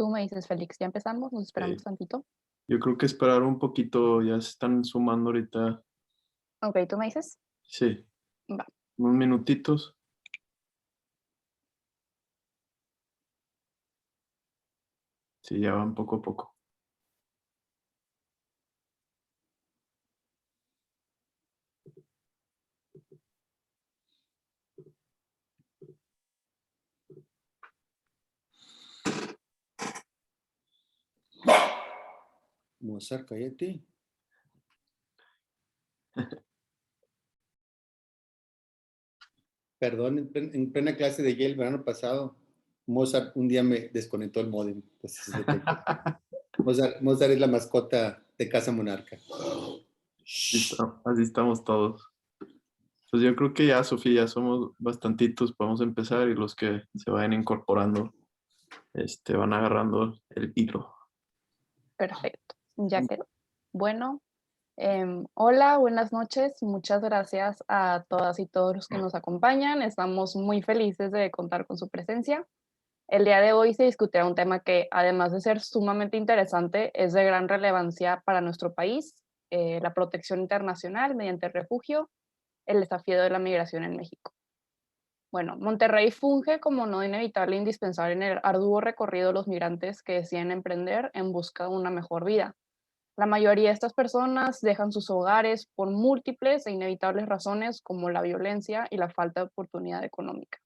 Tú me dices, Félix, ¿ya empezamos? ¿Nos esperamos Ok, tantito? yo creo que esperar un poquito, ya se están sumando ahorita, Ok, tú me dices. sí, Va. unos minutitos. Sí, ya van poco a poco. Mozart, cállate. Perdón, en plena clase de Yale el verano pasado, Mozart un día me desconectó el módem. Entonces es lo que hay que hacer. Mozart es la mascota de Casa Monarca. Así estamos todos. Pues yo creo que ya, Sofía, ya somos bastantitos, podemos empezar y los que se vayan incorporando, van agarrando el hilo. Perfecto. Ya quedó. Bueno, hola, buenas noches. Muchas gracias a todas y todos los que nos acompañan. Estamos muy felices de contar con su presencia. El día de hoy se discutirá un tema que, además de ser sumamente interesante, es de gran relevancia para nuestro país, la protección internacional mediante el refugio, el desafío de la migración en México. Bueno, Monterrey funge como nodo inevitable e indispensable en el arduo recorrido de los migrantes que deciden emprender en busca de una mejor vida. La mayoría de estas personas dejan sus hogares por múltiples e inevitables razones como la violencia y la falta de oportunidad económica.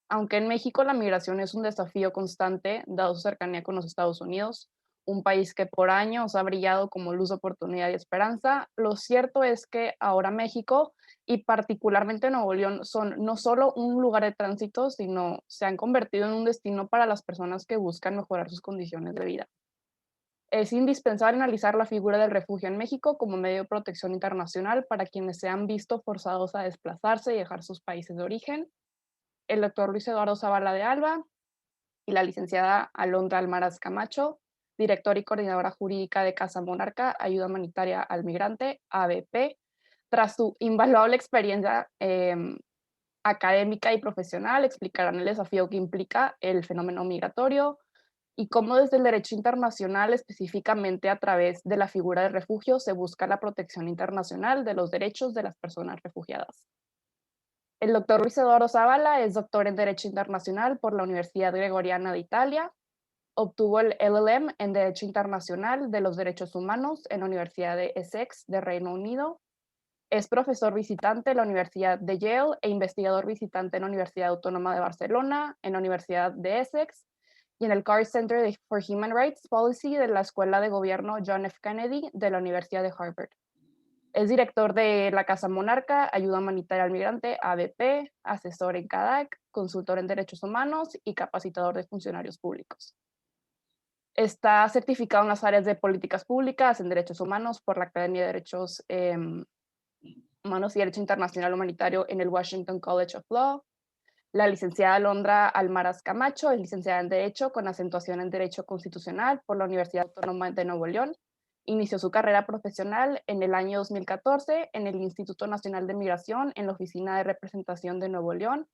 Aunque en México la migración es un desafío constante, dado su cercanía con los Estados Unidos, un país que por años ha brillado como luz de oportunidad y esperanza, lo cierto es que ahora México y particularmente Nuevo León son no solo un lugar de tránsito, sino se han convertido en un destino para las personas que buscan mejorar sus condiciones de vida. Es indispensable analizar la figura del refugio en México como medio de protección internacional para quienes se han visto forzados a desplazarse y dejar sus países de origen. El doctor Luis Eduardo Zavala de Alba y la licenciada Alondra Almaraz Camacho, directora y coordinadora jurídica de Casa Monarca, Ayuda Humanitaria al Migrante, ABP, tras su invaluable experiencia académica y profesional, explicarán el desafío que implica el fenómeno migratorio y cómo desde el derecho internacional, específicamente a través de la figura de refugio, se busca la protección internacional de los derechos de las personas refugiadas. El doctor Luis Eduardo Zavala es doctor en Derecho Internacional por la Universidad Gregoriana de Italia. Obtuvo el LLM en Derecho Internacional de los Derechos Humanos en la Universidad de Essex de Reino Unido. Es profesor visitante en la Universidad de Yale e investigador visitante en la Universidad Autónoma de Barcelona, en la Universidad de Essex y en el Carr Center for Human Rights Policy de la Escuela de Gobierno John F. Kennedy de la Universidad de Harvard. Es director de la Casa Monarca, Ayuda Humanitaria al Migrante, ABP, asesor en CADAC, consultor en derechos humanos y capacitador de funcionarios públicos. Está certificado en las áreas de políticas públicas en derechos humanos por la Academia de Derechos Humanos y Derecho Internacional Humanitario en el Washington College of Law. La licenciada Alondra Almaraz Camacho es licenciada en Derecho con acentuación en Derecho Constitucional por la Universidad Autónoma de Nuevo León. Inició su carrera profesional en el año 2014 en el Instituto Nacional de Migración en la Oficina de Representación de Nuevo León.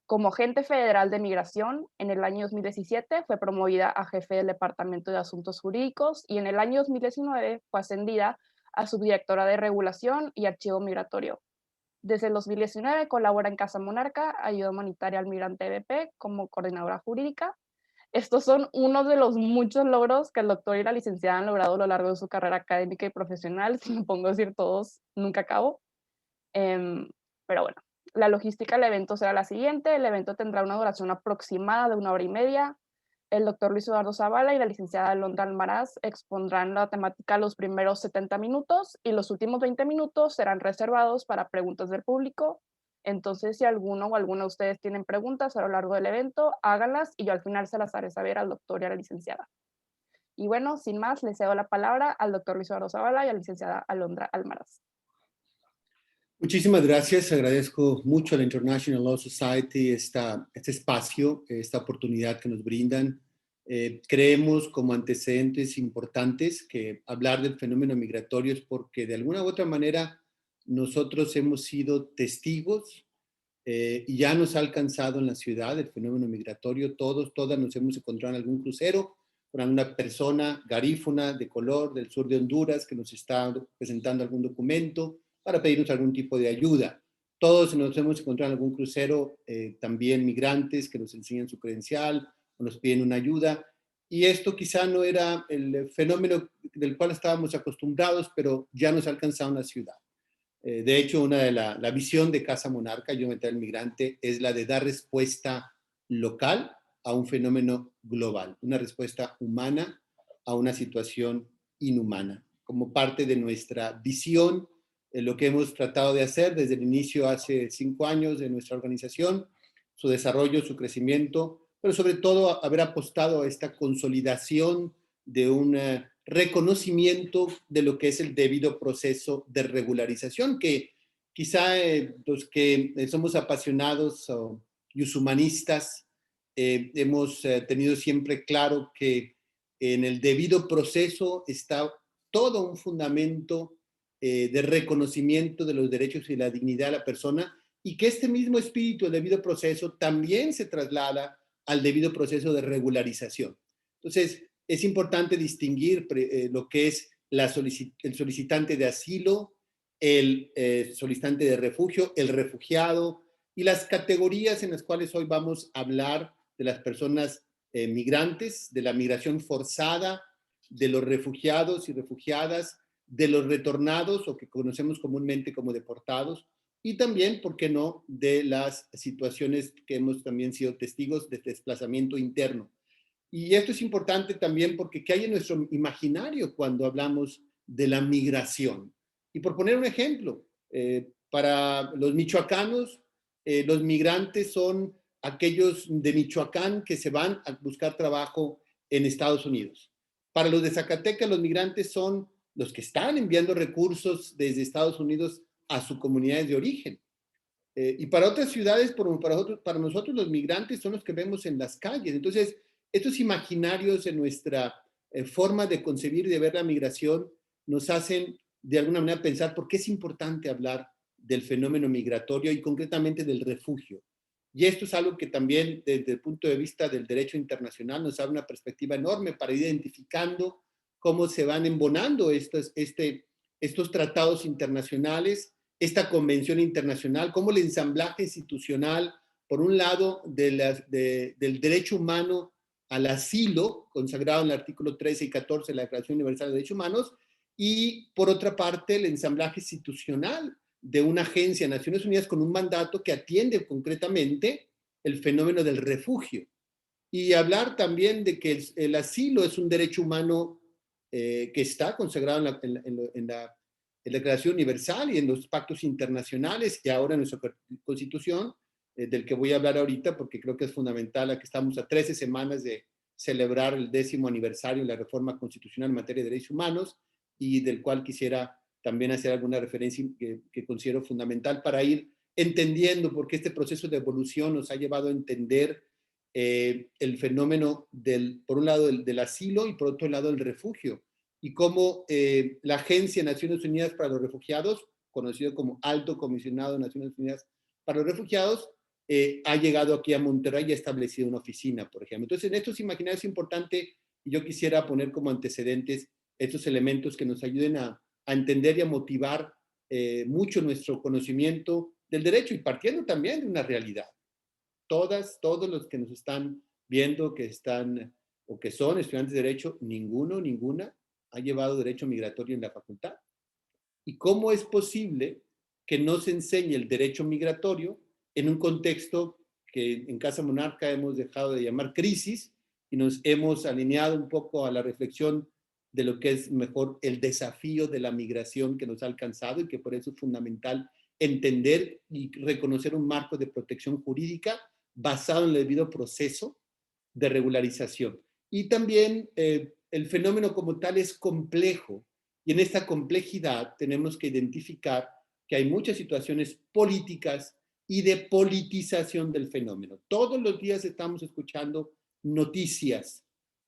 Como agente federal de migración, en el año 2017 fue promovida a jefe del Departamento de Asuntos Jurídicos y en el año 2019 fue ascendida a subdirectora de Regulación y Archivo Migratorio. Desde el 2019 colabora en Casa Monarca, Ayuda Humanitaria al Migrante EBP como coordinadora jurídica. Estos son uno de los muchos logros que el doctor y la licenciada han logrado a lo largo de su carrera académica y profesional. Si me pongo a decir todos, nunca acabo. Pero bueno, la logística del evento será la siguiente. El evento tendrá una duración aproximada de 1 hora y media. El doctor Luis Eduardo Zavala y la licenciada Alondra Almaraz expondrán la temática los primeros 70 minutos y los últimos 20 minutos serán reservados para preguntas del público. Entonces, si alguno o alguna de ustedes tienen preguntas a lo largo del evento, háganlas y yo al final se las haré saber al doctor y a la licenciada. Y bueno, sin más, le cedo la palabra al doctor Luis Eduardo Zavala y a la licenciada Alondra Almaraz. Muchísimas gracias. Agradezco mucho a la International Law Society este espacio, esta oportunidad que nos brindan. Creemos como antecedentes importantes que hablar del fenómeno migratorio es porque de alguna u otra manera nosotros hemos sido testigos y ya nos ha alcanzado en la ciudad el fenómeno migratorio. Todas nos hemos encontrado en algún crucero con una persona garífuna de color del sur de Honduras que nos está presentando algún documento para pedirnos algún tipo de ayuda. Todos nos hemos encontrado en algún crucero, también migrantes que nos enseñan su credencial o nos piden una ayuda. Y esto quizá no era el fenómeno del cual estábamos acostumbrados, pero ya nos ha alcanzado en la ciudad. De hecho, una de la visión de Casa Monarca, Yo Mental Migrante, es la de dar respuesta local a un fenómeno global, una respuesta humana a una situación inhumana. Como parte de nuestra visión, lo que hemos tratado de hacer desde el inicio hace 5 años de nuestra organización, su desarrollo, su crecimiento, pero sobre todo haber apostado a esta consolidación de un reconocimiento de lo que es el debido proceso de regularización, que quizá los que somos apasionados y humanistas hemos tenido siempre claro que en el debido proceso está todo un fundamento de reconocimiento de los derechos y la dignidad de la persona, y que este mismo espíritu del debido proceso también se traslada al debido proceso de regularización. Entonces, es importante distinguir lo que es el solicitante de asilo, el solicitante de refugio, el refugiado, y las categorías en las cuales hoy vamos a hablar de las personas migrantes, de la migración forzada, de los refugiados y refugiadas, de los retornados o que conocemos comúnmente como deportados, y también, ¿por qué no?, de las situaciones que hemos también sido testigos de desplazamiento interno. Y esto es importante también porque ¿qué hay en nuestro imaginario cuando hablamos de la migración? Y por poner un ejemplo, para los michoacanos, los migrantes son aquellos de Michoacán que se van a buscar trabajo en Estados Unidos. Para los de Zacatecas, los migrantes son los que están enviando recursos desde Estados Unidos a sus comunidades de origen. Y para otras ciudades, para nosotros los migrantes son los que vemos en las calles. Entonces, estos imaginarios en nuestra forma de concebir y de ver la migración nos hacen de alguna manera pensar por qué es importante hablar del fenómeno migratorio y concretamente del refugio. Y esto es algo que también desde el punto de vista del derecho internacional nos abre una perspectiva enorme para ir identificando cómo se van embonando estos tratados internacionales, esta convención internacional, cómo el ensamblaje institucional, por un lado, del derecho humano al asilo, consagrado en el artículo 13 y 14 de la Declaración Universal de Derechos Humanos, y por otra parte, el ensamblaje institucional de una agencia de Naciones Unidas con un mandato que atiende concretamente el fenómeno del refugio. Y hablar también de que el asilo es un derecho humano que está consagrado en la Declaración Universal y en los pactos internacionales y ahora en nuestra Constitución, del que voy a hablar ahorita porque creo que es fundamental, a que estamos a 13 semanas de celebrar el 10º aniversario de la reforma constitucional en materia de derechos humanos, y del cual quisiera también hacer alguna referencia que considero fundamental para ir entendiendo por qué este proceso de evolución nos ha llevado a entender el fenómeno por un lado del asilo y por otro lado el refugio, y cómo la Agencia de Naciones Unidas para los Refugiados, conocido como Alto Comisionado de Naciones Unidas para los Refugiados, ha llegado aquí a Monterrey y ha establecido una oficina, por ejemplo. Entonces, en estos imaginarios es importante, y yo quisiera poner como antecedentes estos elementos que nos ayuden a entender y a motivar mucho nuestro conocimiento del derecho, y partiendo también de una realidad. Todos los que nos están viendo, que están o que son estudiantes de derecho, ninguna ha llevado derecho migratorio en la facultad. ¿Y cómo es posible que no se enseñe el derecho migratorio en un contexto que en Casa Monarca hemos dejado de llamar crisis y nos hemos alineado un poco a la reflexión de lo que es mejor el desafío de la migración que nos ha alcanzado, y que por eso es fundamental entender y reconocer un marco de protección jurídica basado en el debido proceso de regularización? Y también el fenómeno como tal es complejo, y en esta complejidad tenemos que identificar que hay muchas situaciones políticas y de politización del fenómeno. Todos los días estamos escuchando noticias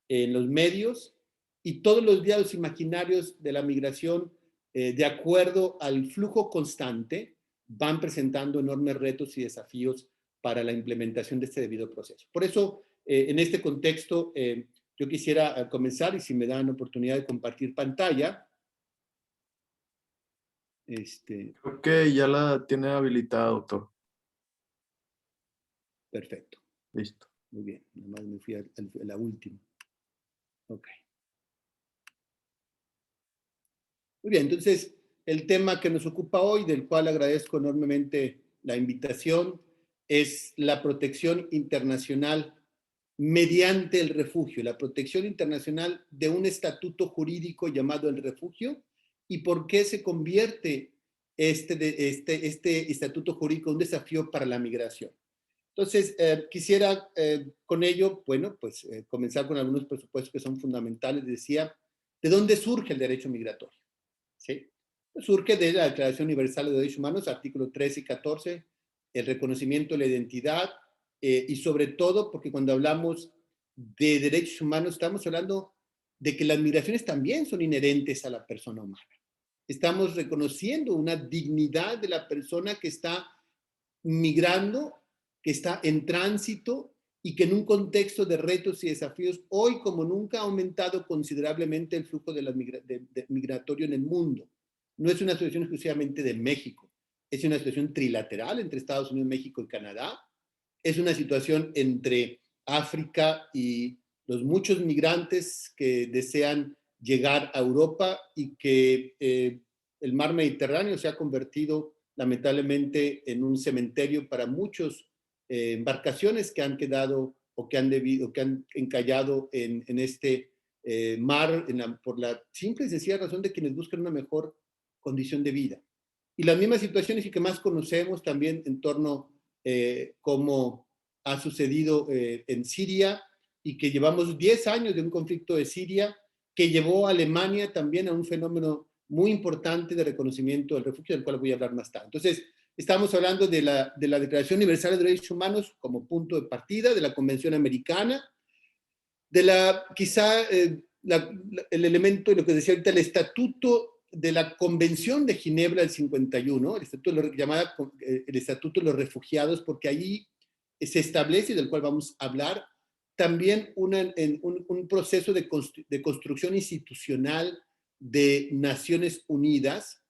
en los medios, y todos los días los imaginarios de la migración, de acuerdo al flujo constante, van presentando enormes retos y desafíos para la implementación de este debido proceso. Por eso, en este contexto, Yo quisiera comenzar, y si me dan oportunidad de compartir pantalla. Creo que ya la tiene habilitada, doctor. Perfecto. Listo. Muy bien. Nomás me fui a la última. Ok. Muy bien, entonces el tema que nos ocupa hoy, del cual agradezco enormemente la invitación, es la protección internacional mediante el refugio, la protección internacional de un estatuto jurídico llamado el refugio, y por qué se convierte este estatuto jurídico en un desafío para la migración. Entonces, quisiera con ello, bueno, pues comenzar con algunos presupuestos que son fundamentales. Decía, ¿de dónde surge el derecho migratorio? ¿Sí? Surge de la Declaración Universal de Derechos Humanos, artículos 13 y 14, el reconocimiento de la identidad, y sobre todo porque cuando hablamos de derechos humanos estamos hablando de que las migraciones también son inherentes a la persona humana. Estamos reconociendo una dignidad de la persona que está migrando, que está en tránsito y que en un contexto de retos y desafíos, hoy como nunca ha aumentado considerablemente el flujo migratorio en el mundo. No es una situación exclusivamente de México, es una situación trilateral entre Estados Unidos, México y Canadá, es una situación entre África y los muchos migrantes que desean llegar a Europa, y que el mar Mediterráneo se ha convertido lamentablemente en un cementerio para muchos embarcaciones que han quedado o que han encallado en este mar por la simple y sencilla razón de quienes buscan una mejor condición de vida. Y las mismas situaciones y que más conocemos también en torno como ha sucedido en Siria, y que llevamos 10 años de un conflicto de Siria que llevó a Alemania también a un fenómeno muy importante de reconocimiento del refugio, del cual voy a hablar más tarde. Entonces, estamos hablando de la Declaración Universal de Derechos Humanos como punto de partida, de la Convención Americana, de el elemento, lo que decía ahorita, el Estatuto de la Convención de Ginebra del 51, el Estatuto de los Refugiados, porque ahí se establece, del cual vamos a hablar, también un proceso de construcción institucional de Naciones Unidas,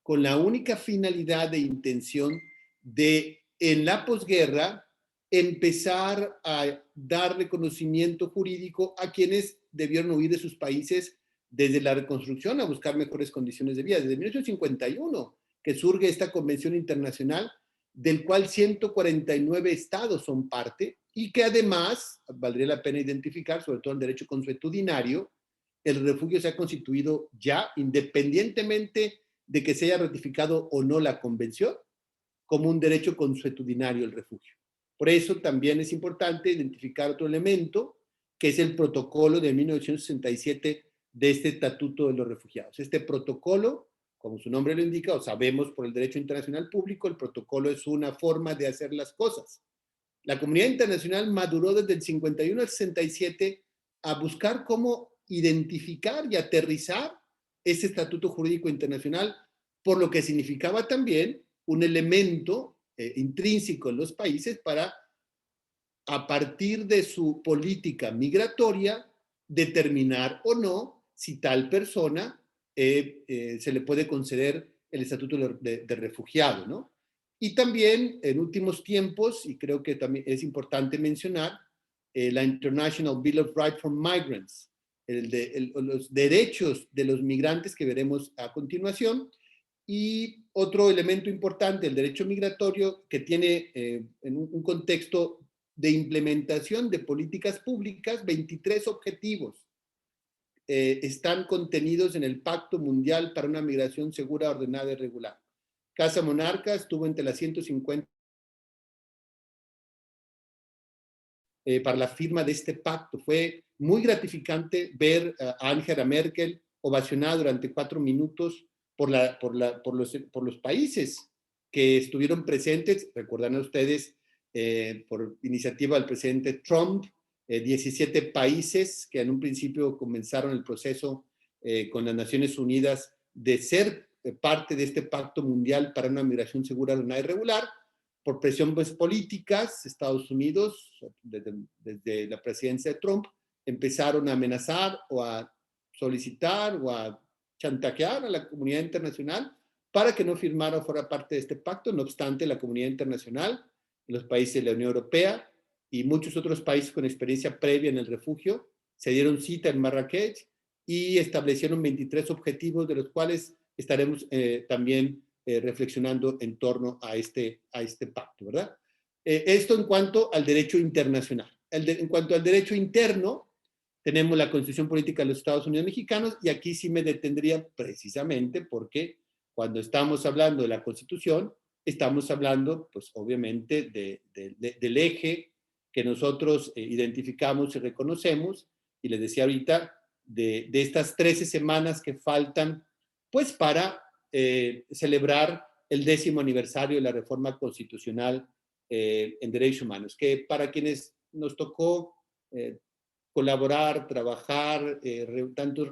con la única finalidad de intención de, en la posguerra, empezar a dar reconocimiento jurídico a quienes debieron huir de sus países desde la reconstrucción a buscar mejores condiciones de vida. Desde 1951 que surge esta convención internacional, del cual 149 estados son parte, y que además, valdría la pena identificar, sobre todo el derecho consuetudinario, el refugio se ha constituido ya, independientemente de que se haya ratificado o no la convención, como un derecho consuetudinario el refugio. Por eso también es importante identificar otro elemento, que es el protocolo de 1967 de este Estatuto de los Refugiados. Este protocolo, como su nombre lo indica, o sabemos por el derecho internacional público, el protocolo es una forma de hacer las cosas. La comunidad internacional maduró desde el 51 al 67 a buscar cómo identificar y aterrizar ese estatuto jurídico internacional, por lo que significaba también un elemento intrínseco en los países para, a partir de su política migratoria, determinar o no si tal persona se le puede conceder el estatuto de refugiado, ¿no? Y también en últimos tiempos, y creo que también es importante mencionar, la International Bill of Rights for Migrants, los derechos de los migrantes que veremos a continuación. Y otro elemento importante, el derecho migratorio, que tiene en un contexto de implementación de políticas públicas, 23 objetivos están contenidos en el Pacto Mundial para una Migración Segura, Ordenada y Regular. Casa Monarca estuvo entre las 150 para la firma de este pacto. Fue muy gratificante ver a Angela Merkel ovacionada durante 4 minutos por los países que estuvieron presentes. Recordarán ustedes, por iniciativa del presidente Trump, 17 países que en un principio comenzaron el proceso con las Naciones Unidas de ser parte de este pacto mundial para una migración segura, ordenada y regular. Por presiones políticas, Estados Unidos, desde la presidencia de Trump, empezaron a amenazar o a solicitar o a chantajear a la comunidad internacional para que no firmara o fuera parte de este pacto. No obstante, la comunidad internacional, los países de la Unión Europea y muchos otros países con experiencia previa en el refugio se dieron cita en Marrakech y establecieron 23 objetivos, de los cuales estaremos también reflexionando en torno a este pacto, ¿verdad? Esto en cuanto al derecho internacional. En cuanto al derecho interno, tenemos la Constitución Política de los Estados Unidos Mexicanos, y aquí sí me detendría precisamente porque cuando estamos hablando de la Constitución, estamos hablando, pues obviamente, del eje que nosotros identificamos y reconocemos, y les decía ahorita, de estas 13 semanas que faltan, pues para celebrar el 10º aniversario de la reforma constitucional en derechos humanos, que para quienes nos tocó colaborar, trabajar,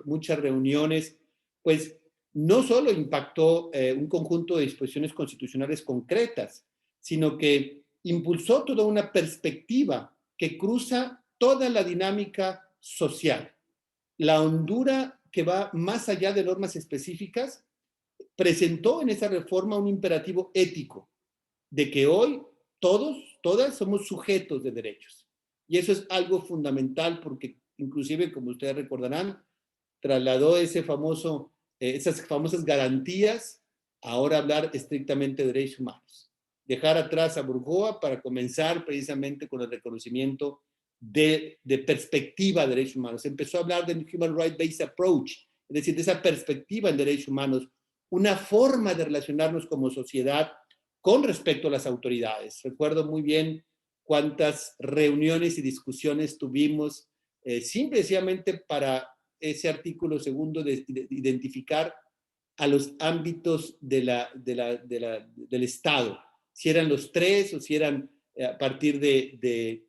muchas reuniones, pues no solo impactó un conjunto de disposiciones constitucionales concretas, sino que impulsó toda una perspectiva que cruza toda la dinámica social. La hondura que va más allá de normas específicas presentó en esa reforma un imperativo ético de que hoy todas somos sujetos de derechos. Y eso es algo fundamental porque inclusive, como ustedes recordarán, trasladó esas famosas garantías a ahora hablar estrictamente de derechos humanos. Dejar atrás a Burgoa para comenzar precisamente con el reconocimiento de perspectiva de derechos humanos. Empezó a hablar del Human Rights Based Approach, es decir, de esa perspectiva en derechos humanos, una forma de relacionarnos como sociedad con respecto a las autoridades. Recuerdo muy bien cuántas reuniones y discusiones tuvimos simplemente para ese artículo segundo de identificar a los ámbitos del Estado, si eran los tres o si eran a partir de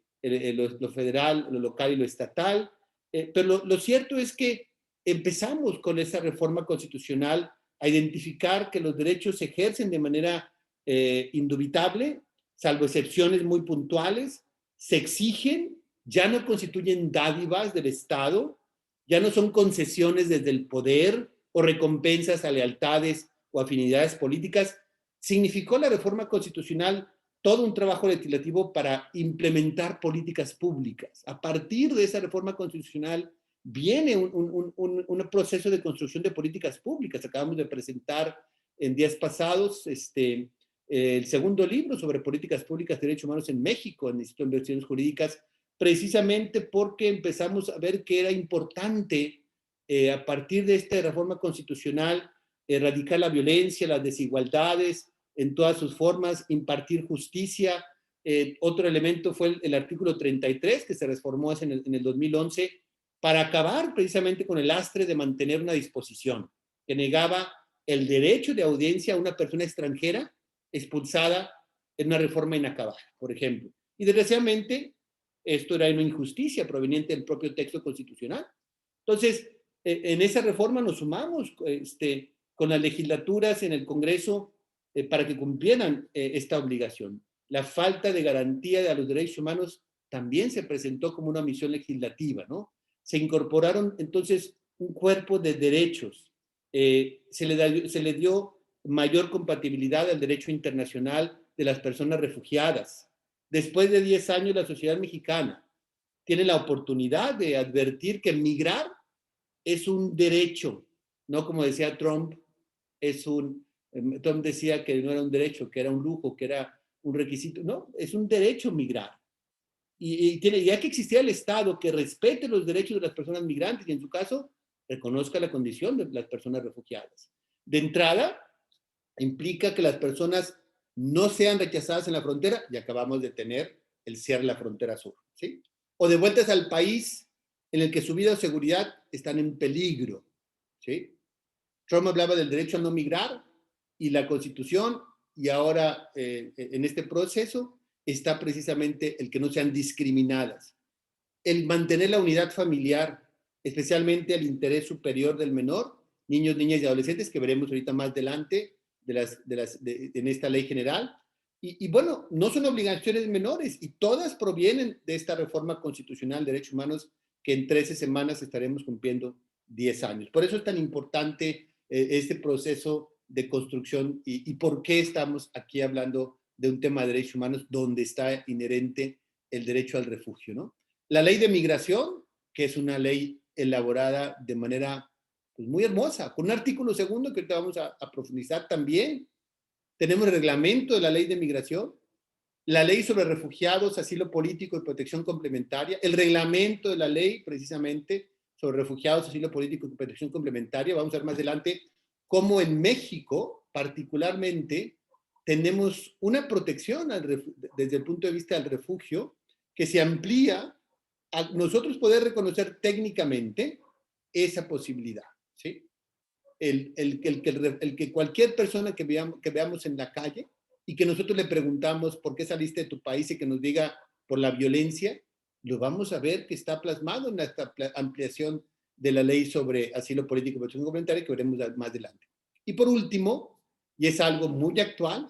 lo federal, lo local y lo estatal. Pero lo cierto es que empezamos con esa reforma constitucional a identificar que los derechos se ejercen de manera indubitable, salvo excepciones muy puntuales, se exigen, ya no constituyen dádivas del Estado, ya no son concesiones desde el poder o recompensas a lealtades o afinidades políticas. Significó la reforma constitucional todo un trabajo legislativo para implementar políticas públicas. A partir de esa reforma constitucional viene un proceso de construcción de políticas públicas. Acabamos de presentar en días pasados el segundo libro sobre políticas públicas de derechos humanos en México, en el Instituto de Investigaciones Jurídicas, precisamente porque empezamos a ver que era importante, a partir de esta reforma constitucional, erradicar la violencia, las desigualdades en todas sus formas, impartir justicia. Otro elemento fue el artículo 33, que se reformó en el 2011, para acabar precisamente con el lastre de mantener una disposición que negaba el derecho de audiencia a una persona extranjera expulsada en una reforma inacabada, por ejemplo. Y desgraciadamente, esto era una injusticia proveniente del propio texto constitucional. Entonces, en esa reforma nos sumamos con las legislaturas en el Congreso para que cumplieran esta obligación. La falta de garantía de los derechos humanos también se presentó como una misión legislativa, ¿no? Se incorporaron entonces un cuerpo de derechos. Se le dio mayor compatibilidad al derecho internacional de las personas refugiadas. Después de 10 años, la sociedad mexicana tiene la oportunidad de advertir que migrar es un derecho, no como decía Trump, Trump decía que no era un derecho, que era un lujo, que era un requisito. No, es un derecho migrar. Ya que existía el Estado que respete los derechos de las personas migrantes y en su caso reconozca la condición de las personas refugiadas. De entrada, implica que las personas no sean rechazadas en la frontera, y acabamos de tener el cierre de la frontera sur, ¿sí? O devueltas al país en el que su vida o seguridad están en peligro, ¿sí? Trump hablaba del derecho a no migrar y la Constitución, y ahora en este proceso está precisamente el que no sean discriminadas. El mantener la unidad familiar, especialmente el interés superior del menor, niños, niñas y adolescentes, que veremos ahorita más adelante en esta ley general. Y bueno, no son obligaciones menores y todas provienen de esta reforma constitucional de derechos humanos que en 13 semanas estaremos cumpliendo 10 años. Por eso es tan importante este proceso de construcción y por qué estamos aquí hablando de un tema de derechos humanos donde está inherente el derecho al refugio, ¿no? La ley de migración, que es una ley elaborada de manera pues, muy hermosa, con un artículo segundo que ahorita vamos a profundizar también. Tenemos el reglamento de la ley de migración, la ley sobre refugiados, asilo político y protección complementaria, el reglamento de la ley precisamente sobre refugiados, asilo político y protección complementaria. Vamos a ver más adelante cómo en México particularmente tenemos una protección desde el punto de vista del refugio que se amplía a nosotros poder reconocer técnicamente esa posibilidad, ¿sí? El que cualquier persona que veamos en la calle y que nosotros le preguntamos por qué saliste de tu país y que nos diga por la violencia, lo vamos a ver que está plasmado en esta ampliación de la ley sobre asilo político y protección complementaria que veremos más adelante. Y por último, y es algo muy actual,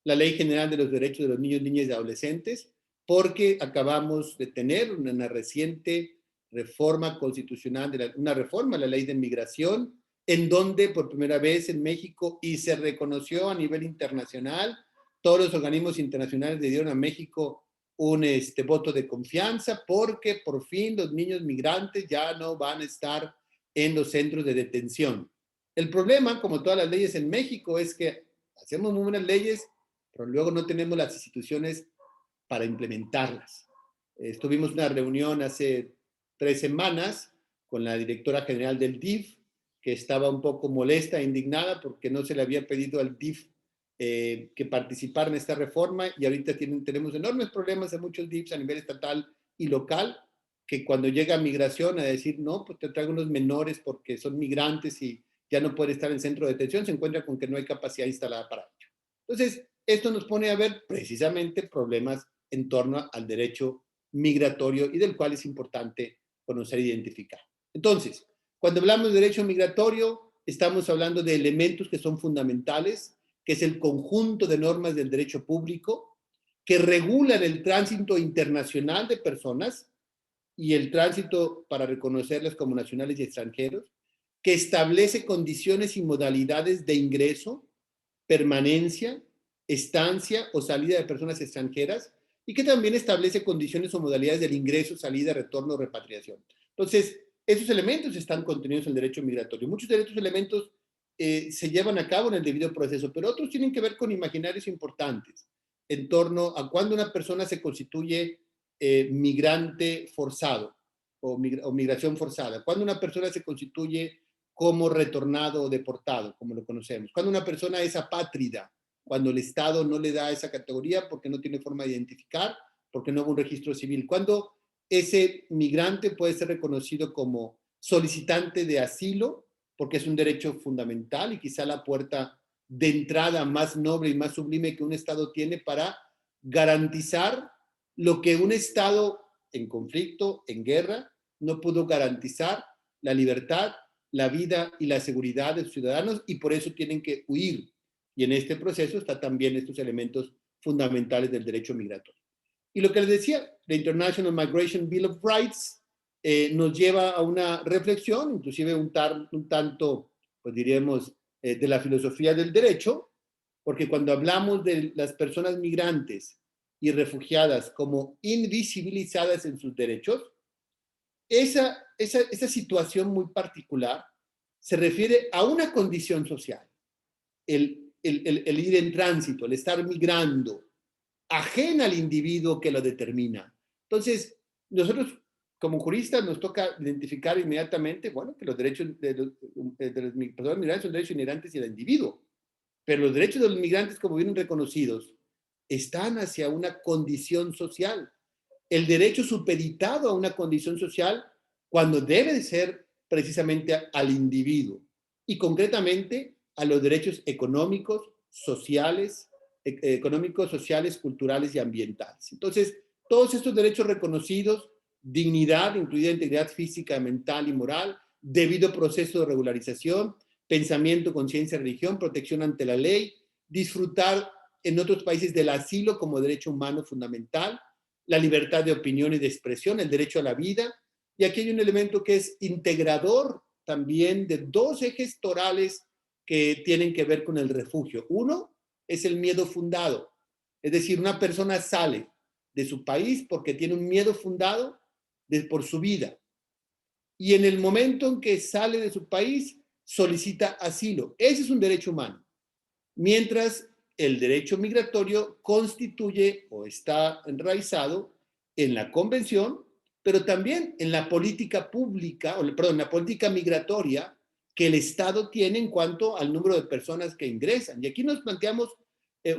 la Ley General de los Derechos de los Niños, Niñas y Adolescentes, porque acabamos de tener una reciente reforma constitucional, una reforma a la Ley de Migración, en donde por primera vez en México, y se reconoció a nivel internacional, todos los organismos internacionales le dieron a México un voto de confianza, porque por fin los niños migrantes ya no van a estar en los centros de detención. El problema, como todas las leyes en México, es que hacemos muy buenas leyes, pero luego no tenemos las instituciones para implementarlas. Tuvimos una reunión hace 3 semanas con la directora general del DIF, que estaba un poco molesta e indignada porque no se le había pedido al DIF que participara en esta reforma, y ahorita tenemos enormes problemas en muchos DIFs a nivel estatal y local, que cuando llega migración a decir, no, pues te traigo unos menores porque son migrantes y ya no puede estar en centro de detención, se encuentra con que no hay capacidad instalada para ello. Entonces, esto nos pone a ver precisamente problemas en torno al derecho migratorio y del cual es importante conocer e identificar. Entonces, cuando hablamos de derecho migratorio, estamos hablando de elementos que son fundamentales, que es el conjunto de normas del derecho público, que regulan el tránsito internacional de personas y el tránsito para reconocerlas como nacionales y extranjeros, que establece condiciones y modalidades de ingreso, permanencia, estancia o salida de personas extranjeras, y que también establece condiciones o modalidades del ingreso, salida, retorno o repatriación. Entonces, esos elementos están contenidos en el derecho migratorio. Muchos de estos elementos se llevan a cabo en el debido proceso, pero otros tienen que ver con imaginarios importantes en torno a cuando una persona se constituye migrante forzado o migración forzada, cuando una persona se constituye como retornado o deportado, como lo conocemos, cuando una persona es apátrida, cuando el Estado no le da esa categoría porque no tiene forma de identificar, porque no hubo un registro civil, cuando ese migrante puede ser reconocido como solicitante de asilo, porque es un derecho fundamental y quizá la puerta de entrada más noble y más sublime que un Estado tiene para garantizar lo que un Estado en conflicto, en guerra, no pudo garantizar: la libertad, la vida y la seguridad de sus ciudadanos, y por eso tienen que huir. Y en este proceso están también estos elementos fundamentales del derecho migratorio. Y lo que les decía, la International Migration Bill of Rights nos lleva a una reflexión, inclusive un tanto, pues diríamos, de la filosofía del derecho, porque cuando hablamos de las personas migrantes y refugiadas como invisibilizadas en sus derechos, esa situación muy particular se refiere a una condición social, el ir en tránsito, el estar migrando, ajena al individuo que lo determina. Entonces, nosotros como juristas nos toca identificar inmediatamente, bueno, que los derechos de las personas migrantes son derechos inherentes y del individuo, pero los derechos de los migrantes, como vienen reconocidos, están hacia una condición social. El derecho supeditado a una condición social cuando debe de ser precisamente al individuo y concretamente a los derechos económicos, sociales, culturales y ambientales. Entonces, todos estos derechos reconocidos, dignidad, incluida integridad física, mental y moral, debido proceso de regularización, pensamiento, conciencia, religión, protección ante la ley, disfrutar en otros países del asilo como derecho humano fundamental, la libertad de opinión y de expresión, el derecho a la vida, Y aquí hay un elemento que es integrador también de dos ejes torales que tienen que ver con el refugio. Uno es el miedo fundado, es decir, una persona sale de su país porque tiene un miedo fundado por su vida. Y en el momento en que sale de su país, solicita asilo. Ese es un derecho humano. Mientras el derecho migratorio constituye o está enraizado en la convención, pero también en la política pública, en la política migratoria que el Estado tiene en cuanto al número de personas que ingresan. Y aquí nos planteamos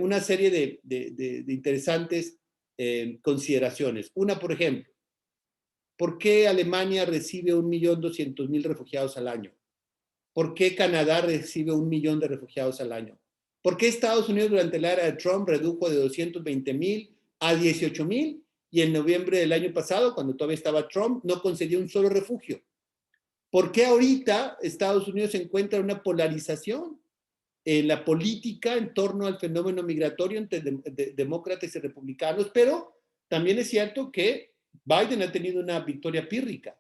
una serie de interesantes consideraciones. Una, por ejemplo, ¿por qué Alemania recibe 1.200.000 refugiados al año? ¿Por qué Canadá recibe 1 millón de refugiados al año? ¿Por qué Estados Unidos durante la era de Trump redujo de 220.000 a 18.000 y en noviembre del año pasado, cuando todavía estaba Trump, no concedió un solo refugio? ¿Por qué ahorita Estados Unidos se encuentra en una polarización en la política en torno al fenómeno migratorio entre demócratas y republicanos? Pero también es cierto que Biden ha tenido una victoria pírrica.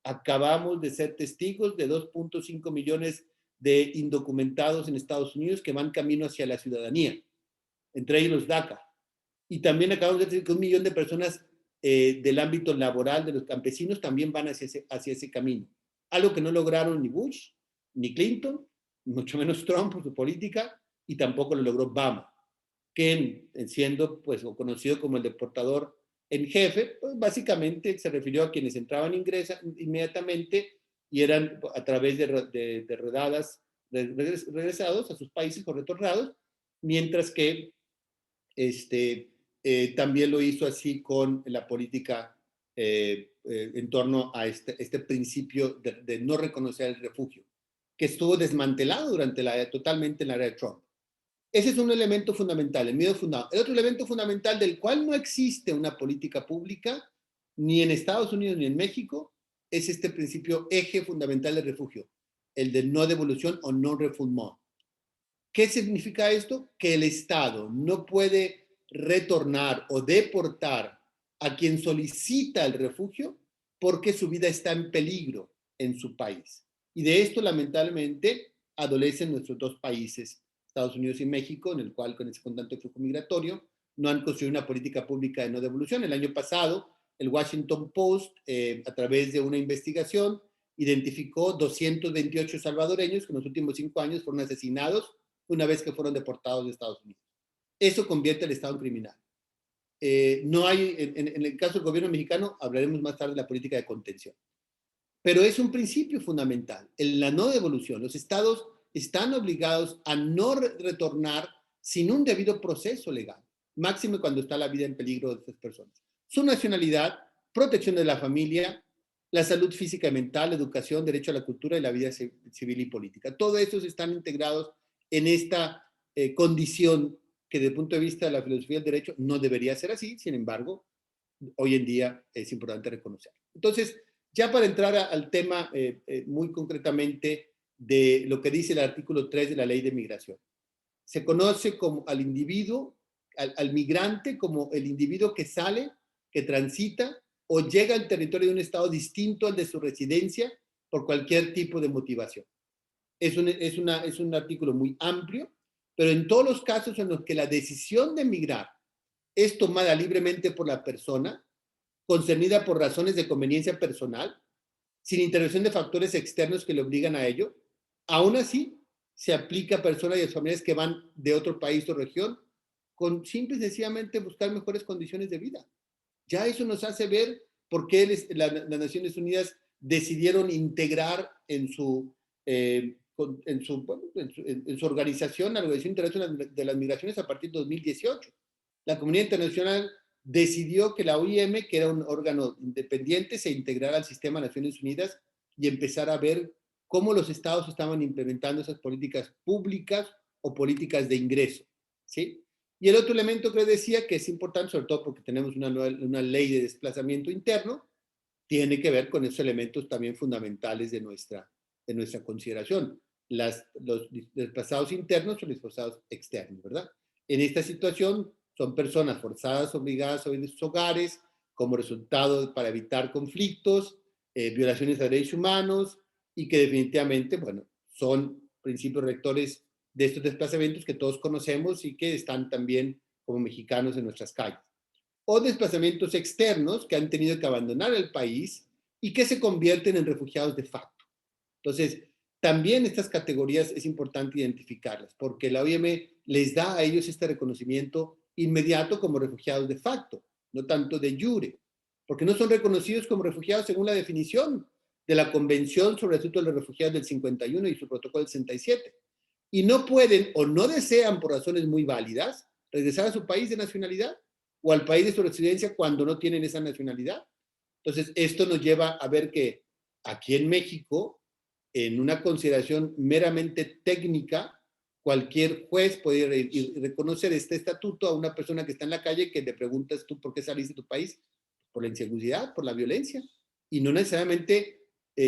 Acabamos de ser testigos de 2.5 millones de indocumentados en Estados Unidos que van camino hacia la ciudadanía, entre ellos los DACA. Y también acabamos de decir que 1 millón de personas del ámbito laboral de los campesinos también van hacia ese camino. Algo que no lograron ni Bush, ni Clinton, mucho menos Trump por su política, y tampoco lo logró Obama, que siendo pues conocido como el deportador en jefe, pues básicamente se refirió a quienes entraban e ingresan inmediatamente y eran a través de redadas regresados a sus países o retornados, mientras que también lo hizo así con la política en torno a este principio de no reconocer el refugio, que estuvo desmantelado totalmente en la era de Trump. Ese es un elemento fundamental, el miedo fundado. El otro elemento fundamental del cual no existe una política pública, ni en Estados Unidos ni en México, es este principio eje fundamental del refugio, el de no devolución o no refoulement. ¿Qué significa esto? Que el Estado no puede retornar o deportar a quien solicita el refugio porque su vida está en peligro en su país. Y de esto, lamentablemente, adolecen nuestros dos países, Estados Unidos y México, en el cual con ese constante flujo migratorio no han construido una política pública de no devolución. El año pasado, el Washington Post, a través de una investigación, identificó 228 salvadoreños que en los últimos 5 años fueron asesinados una vez que fueron deportados de Estados Unidos. Eso convierte al Estado en criminal. No hay, en el caso del gobierno mexicano, hablaremos más tarde de la política de contención. Pero es un principio fundamental, en la no devolución. Los estados están obligados a no retornar sin un debido proceso legal, máximo cuando está la vida en peligro de estas personas. Su nacionalidad, protección de la familia, la salud física y mental, educación, derecho a la cultura y la vida civil y política. Todos estos están integrados en esta condición que desde el punto de vista de la filosofía del derecho no debería ser así, sin embargo, hoy en día es importante reconocerlo. Entonces, ya para entrar al tema muy concretamente de lo que dice el artículo 3 de la Ley de Migración. Se conoce como al individuo, al migrante, como el individuo que sale, que transita o llega al territorio de un estado distinto al de su residencia por cualquier tipo de motivación. Es un artículo muy amplio, pero en todos los casos en los que la decisión de emigrar es tomada libremente por la persona, concernida por razones de conveniencia personal, sin intervención de factores externos que le obligan a ello, aún así se aplica a personas y a familias que van de otro país o región con simple y sencillamente buscar mejores condiciones de vida. Ya eso nos hace ver por qué las Naciones Unidas decidieron integrar en su organización, la Organización Internacional de las Migraciones a partir de 2018. La comunidad internacional decidió que la OIM, que era un órgano independiente, se integrara al sistema de Naciones Unidas y empezar a ver cómo los estados estaban implementando esas políticas públicas o políticas de ingreso, ¿sí? Y el otro elemento que les decía, que es importante, sobre todo porque tenemos una ley de desplazamiento interno, tiene que ver con esos elementos también fundamentales de nuestra consideración. Los desplazados internos o los desplazados externos, ¿verdad? En esta situación son personas forzadas, obligadas a huir de sus hogares como resultado para evitar conflictos, violaciones a derechos humanos y que definitivamente, bueno, son principios rectores de estos desplazamientos que todos conocemos y que están también como mexicanos en nuestras calles. O desplazamientos externos que han tenido que abandonar el país y que se convierten en refugiados de facto. Entonces, también estas categorías es importante identificarlas, porque la OIM les da a ellos este reconocimiento inmediato como refugiados de facto, no tanto de jure, porque no son reconocidos como refugiados según la definición de la Convención sobre el Estatuto de los Refugiados del 51 y su protocolo del 67. Y no pueden o no desean, por razones muy válidas, regresar a su país de nacionalidad o al país de su residencia cuando no tienen esa nacionalidad. Entonces, esto nos lleva a ver que aquí en México, en una consideración meramente técnica, cualquier juez puede reconocer este estatuto a una persona que está en la calle que le preguntas tú por qué saliste de tu país, por la inseguridad, por la violencia, y no necesariamente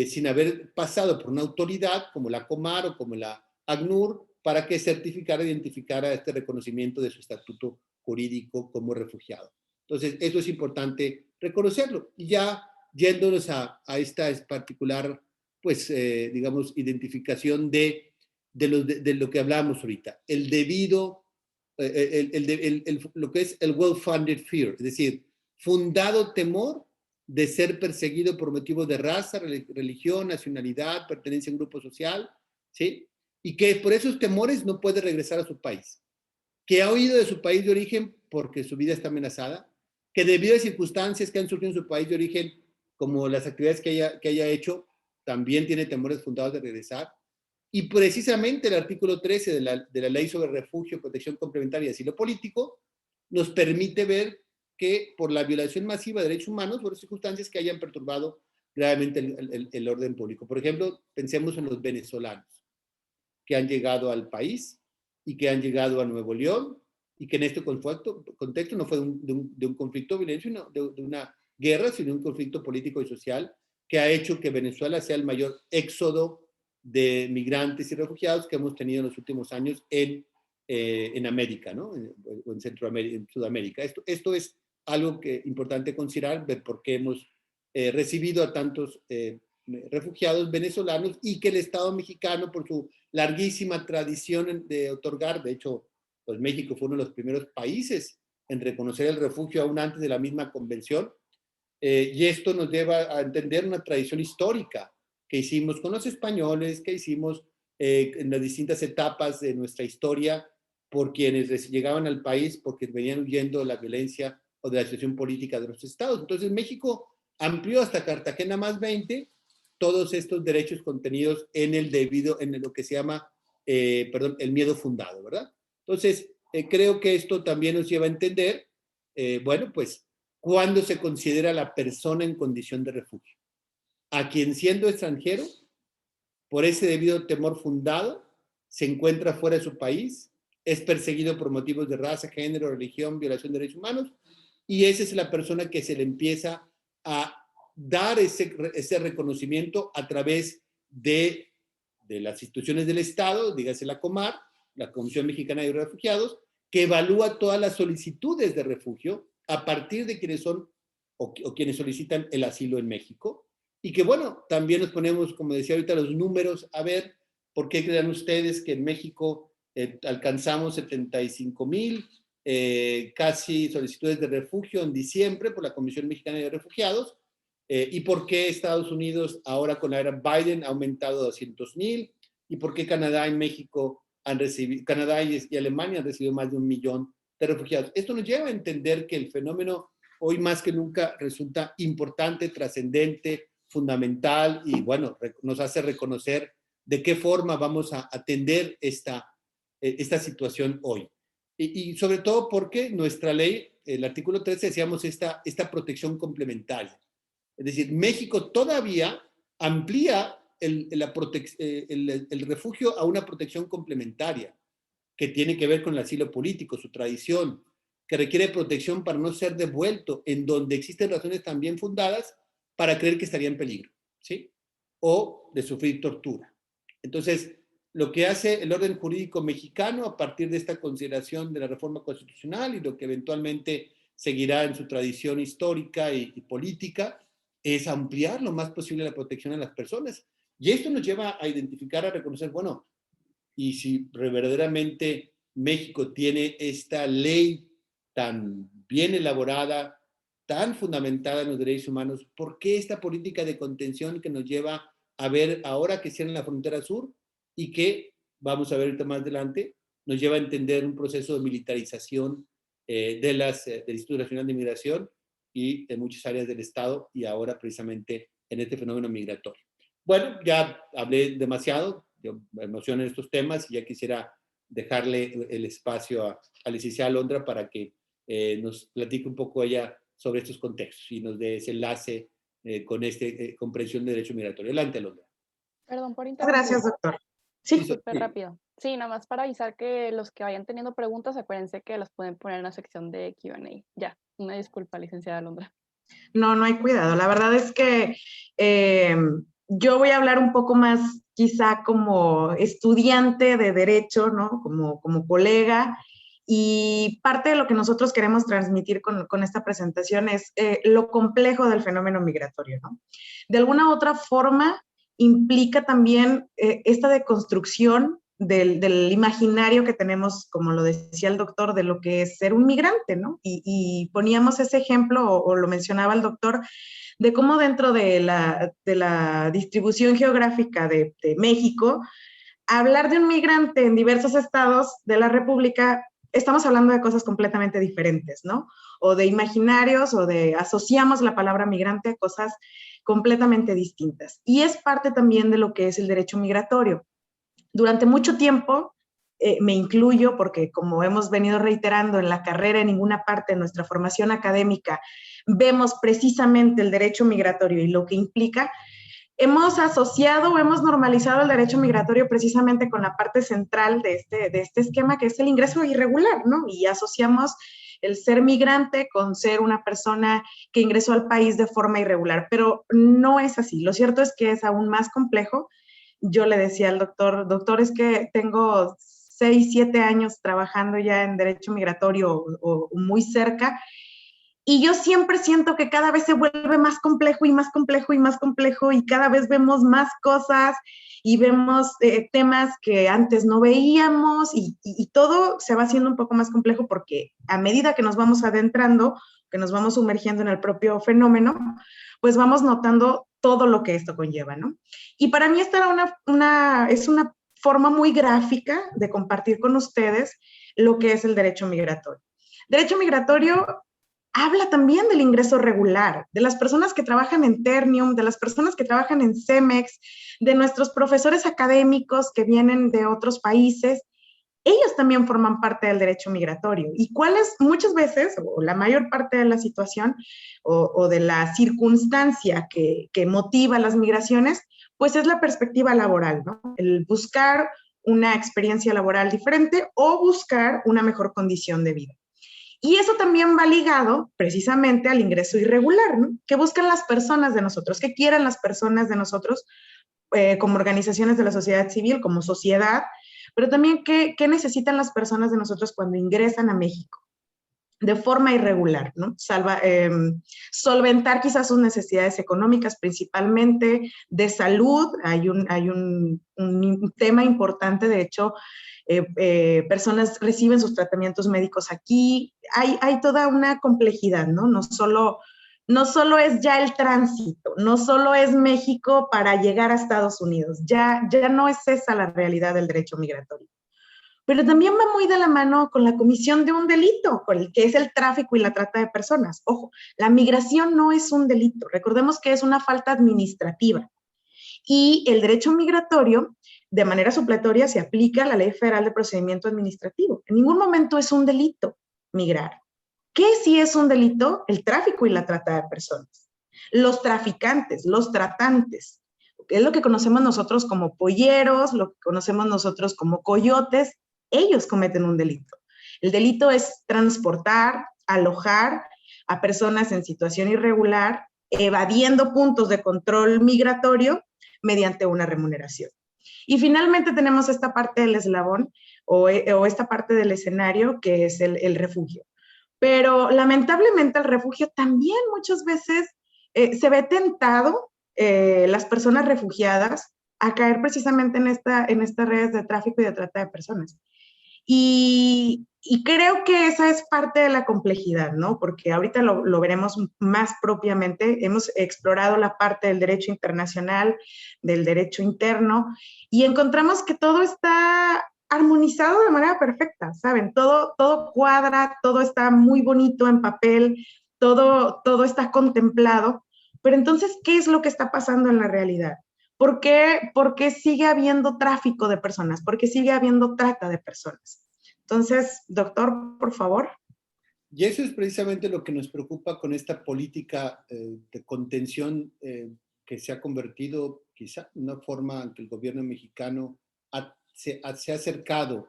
sin haber pasado por una autoridad como la Comar o como la ACNUR para que certificara, identificara este reconocimiento de su estatuto jurídico como refugiado. Entonces, eso es importante reconocerlo. Y ya yéndonos a esta particular, pues, digamos, identificación de lo que hablamos ahorita, el debido, lo que es el well-founded fear, es decir, fundado temor de ser perseguido por motivos de raza, religión, nacionalidad, pertenencia a un grupo social, ¿sí? Y que por esos temores no puede regresar a su país, que ha huido de su país de origen porque su vida está amenazada, que debido a circunstancias que han surgido en su país de origen, como las actividades que haya hecho, también tiene temores fundados de regresar. Y precisamente el artículo 13 de la Ley sobre Refugio, Protección Complementaria y Asilo Político nos permite ver que por la violación masiva de derechos humanos, por circunstancias que hayan perturbado gravemente el orden público. Por ejemplo, pensemos en los venezolanos que han llegado al país y que han llegado a Nuevo León y que en este contexto no fue de un conflicto violento, sino de una guerra, sino un conflicto político y social que ha hecho que Venezuela sea el mayor éxodo de migrantes y refugiados que hemos tenido en los últimos años en América, ¿no? O en Centroamérica, en Sudamérica. Esto es algo que importante considerar, ver por qué hemos recibido a tantos refugiados venezolanos y que el Estado mexicano, por su larguísima tradición de otorgar, de hecho, pues México fue uno de los primeros países en reconocer el refugio aún antes de la misma convención, y esto nos lleva a entender una tradición histórica que hicimos con los españoles, que hicimos en las distintas etapas de nuestra historia por quienes llegaban al país porque venían huyendo de la violencia o de la situación política de los estados. Entonces México amplió hasta Cartagena más 20 todos estos derechos contenidos en lo que se llama, el miedo fundado, ¿verdad? Entonces, creo que esto también nos lleva a entender, bueno, pues, cuándo se considera la persona en condición de refugio. A quien siendo extranjero, por ese debido temor fundado, se encuentra fuera de su país, es perseguido por motivos de raza, género, religión, violación de derechos humanos, y esa es la persona que se le empieza a dar ese reconocimiento a través de las instituciones del Estado, dígase la Comar, la Comisión Mexicana de Refugiados, que evalúa todas las solicitudes de refugio a partir de quienes son o quienes solicitan el asilo en México. Y que, bueno, también nos ponemos, como decía ahorita, los números a ver por qué creen ustedes que en México alcanzamos 75,000 casi solicitudes de refugio en diciembre por la Comisión Mexicana de Refugiados, y por qué Estados Unidos ahora con la era Biden ha aumentado a 200,000, y por qué Canadá y México Canadá y Alemania han recibido más de 1 millón de refugiados. Esto nos lleva a entender que el fenómeno hoy más que nunca resulta importante, trascendente, fundamental, y bueno, nos hace reconocer de qué forma vamos a atender esta situación hoy. Y sobre todo porque nuestra ley, el artículo 13, decíamos esta protección complementaria. Es decir, México todavía amplía el refugio a una protección complementaria que tiene que ver con el asilo político, su tradición, que requiere protección para no ser devuelto, en donde existen razones también fundadas para creer que estaría en peligro, ¿sí? O de sufrir tortura. Entonces, lo que hace el orden jurídico mexicano a partir de esta consideración de la reforma constitucional y lo que eventualmente seguirá en su tradición histórica y política, es ampliar lo más posible la protección a las personas. Y esto nos lleva a identificar, a reconocer, bueno, y si verdaderamente México tiene esta ley tan bien elaborada, tan fundamentada en los derechos humanos, ¿por qué esta política de contención que nos lleva a ver ahora que cierran la frontera sur y que, vamos a ver ahorita más adelante, nos lleva a entender un proceso de militarización del Instituto Nacional de Migración y de muchas áreas del Estado y ahora precisamente en este fenómeno migratorio? Bueno, ya hablé demasiado, yo me emociono en estos temas y ya quisiera dejarle el espacio a la licenciada Alondra para que nos platique un poco ella sobre estos contextos y nos dé ese enlace con esta comprensión de derecho migratorio. Adelante, Alondra. Perdón por interrumpir. Gracias, doctor. Sí, Súper rápido. Sí, nada más para avisar que los que vayan teniendo preguntas, acuérdense que las pueden poner en la sección de Q&A. Ya, una disculpa, licenciada Alondra. No, no hay cuidado. La verdad es que yo voy a hablar un poco más quizá como estudiante de derecho, ¿no? Como colega. Y parte de lo que nosotros queremos transmitir con esta presentación es lo complejo del fenómeno migratorio, ¿no? De alguna u otra forma implica también esta deconstrucción del imaginario que tenemos, como lo decía el doctor, de lo que es ser un migrante, ¿no? Y poníamos ese ejemplo, o lo mencionaba el doctor, de cómo dentro de la distribución geográfica de México, hablar de un migrante en diversos estados de la República, estamos hablando de cosas completamente diferentes, ¿no? O de imaginarios, o de asociamos la palabra migrante a cosas completamente distintas. Y es parte también de lo que es el derecho migratorio. Durante mucho tiempo, me incluyo porque como hemos venido reiterando en la carrera, en ninguna parte de nuestra formación académica vemos precisamente el derecho migratorio y lo que implica. Hemos asociado o hemos normalizado el derecho migratorio precisamente con la parte central de este esquema, que es el ingreso irregular, ¿no? Y asociamos el ser migrante con ser una persona que ingresó al país de forma irregular, pero no es así. Lo cierto es que es aún más complejo. Yo le decía al doctor, es que tengo 6, 7 años trabajando ya en derecho migratorio o muy cerca, y yo siempre siento que cada vez se vuelve más complejo y más complejo y más complejo, y cada vez vemos más cosas y vemos temas que antes no veíamos, y todo se va haciendo un poco más complejo porque a medida que nos vamos adentrando, que nos vamos sumergiendo en el propio fenómeno, pues vamos notando todo lo que esto conlleva, ¿no? Y para mí esta era es una forma muy gráfica de compartir con ustedes lo que es el derecho migratorio. Derecho migratorio habla también del ingreso regular, de las personas que trabajan en Ternium, de las personas que trabajan en Cemex, de nuestros profesores académicos que vienen de otros países. Ellos también forman parte del derecho migratorio. ¿Y cuál es muchas veces, o la mayor parte de la situación, o de la circunstancia que motiva las migraciones? Pues es la perspectiva laboral, ¿no? El buscar una experiencia laboral diferente o buscar una mejor condición de vida. Y eso también va ligado precisamente al ingreso irregular, ¿no? ¿Qué buscan las personas de nosotros? ¿Qué quieren las personas de nosotros como organizaciones de la sociedad civil, como sociedad? Pero también ¿qué necesitan las personas de nosotros cuando ingresan a México de forma irregular, ¿no? Solventar quizás sus necesidades económicas, principalmente de salud. Hay un tema importante, de hecho, personas reciben sus tratamientos médicos aquí. Hay toda una complejidad, ¿no? No solo es ya el tránsito, no solo es México para llegar a Estados Unidos, ya no es esa la realidad del derecho migratorio. Pero también va muy de la mano con la comisión de un delito, que es el tráfico y la trata de personas. Ojo, la migración no es un delito, recordemos que es una falta administrativa. Y el derecho migratorio, de manera supletoria, se aplica a la Ley Federal de Procedimiento Administrativo. En ningún momento es un delito migrar. ¿Qué sí es un delito? El tráfico y la trata de personas. Los traficantes, los tratantes, es lo que conocemos nosotros como polleros, lo que conocemos nosotros como coyotes, ellos cometen un delito. El delito es transportar, alojar a personas en situación irregular, evadiendo puntos de control migratorio mediante una remuneración. Y finalmente tenemos esta parte del eslabón o esta parte del escenario que es el refugio. Pero lamentablemente el refugio también muchas veces se ve tentado las personas refugiadas a caer precisamente en estas redes de tráfico y de trata de personas. Y creo que esa es parte de la complejidad, ¿no? Porque ahorita lo veremos más propiamente. Hemos explorado la parte del derecho internacional, del derecho interno, y encontramos que todo está armonizado de manera perfecta, ¿saben? Todo cuadra, todo está muy bonito en papel, todo está contemplado. Pero entonces, ¿qué es lo que está pasando en la realidad? ¿Por qué sigue habiendo tráfico de personas? ¿Por qué sigue habiendo trata de personas? Entonces, doctor, por favor. Y eso es precisamente lo que nos preocupa con esta política de contención que se ha convertido quizá en una forma en que el gobierno mexicano se ha acercado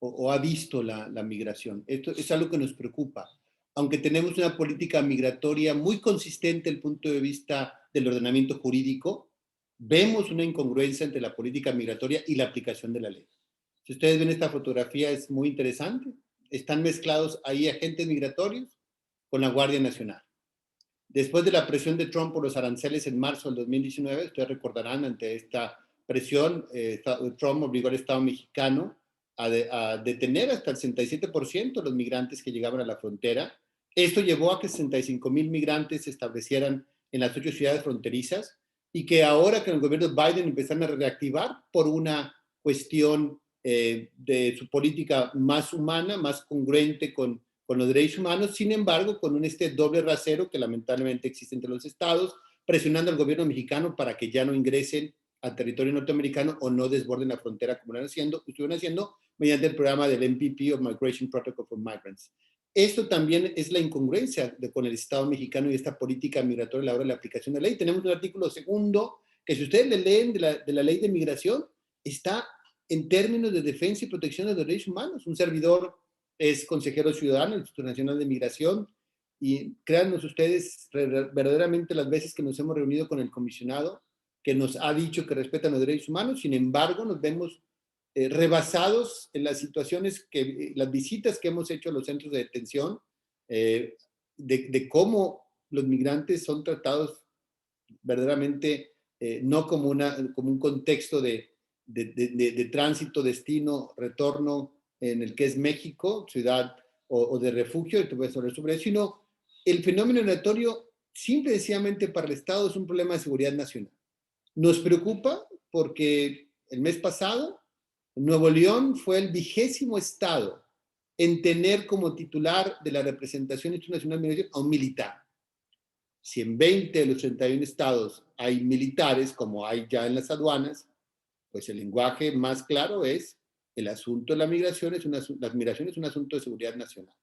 o ha visto la migración. Esto es algo que nos preocupa. Aunque tenemos una política migratoria muy consistente desde el punto de vista del ordenamiento jurídico, vemos una incongruencia entre la política migratoria y la aplicación de la ley. Si ustedes ven esta fotografía, es muy interesante. Están mezclados ahí agentes migratorios con la Guardia Nacional. Después de la presión de Trump por los aranceles en marzo del 2019, ustedes recordarán, ante esta presión, Trump obligó al Estado mexicano a detener hasta el 67% de los migrantes que llegaban a la frontera. Esto llevó a que 65,000 migrantes se establecieran en las 8 ciudades fronterizas, y que ahora que el gobierno de Biden empezaron a reactivar por una cuestión de su política más humana, más congruente con los derechos humanos, sin embargo, con este doble rasero que lamentablemente existe entre los estados, presionando al gobierno mexicano para que ya no ingresen al territorio norteamericano o no desborden la frontera como estuvieron haciendo mediante el programa del MPP, o Migration Protocol for Migrants. Esto también es la incongruencia con el Estado mexicano y esta política migratoria a la hora de la aplicación de la ley. Tenemos un artículo segundo que, si ustedes le leen de la ley de migración, está en términos de defensa y protección de los derechos humanos. Un servidor es consejero ciudadano del Instituto Nacional de Migración, y créannos ustedes, verdaderamente las veces que nos hemos reunido con el comisionado, que nos ha dicho que respetan los derechos humanos, sin embargo nos vemos rebasados en las situaciones, las visitas que hemos hecho a los centros de detención, de cómo los migrantes son tratados verdaderamente no como un contexto de tránsito, destino, retorno, en el que es México, ciudad o de refugio, y te voy a hablar sobre eso, sino el fenómeno migratorio simple y sencillamente para el Estado es un problema de seguridad nacional. Nos preocupa porque el mes pasado Nuevo León fue el 20º estado en tener como titular de la representación internacional de migración a un militar. Si en 20 de los 31 estados hay militares, como hay ya en las aduanas, pues el lenguaje más claro es: el asunto de la migración es un asunto de seguridad nacional.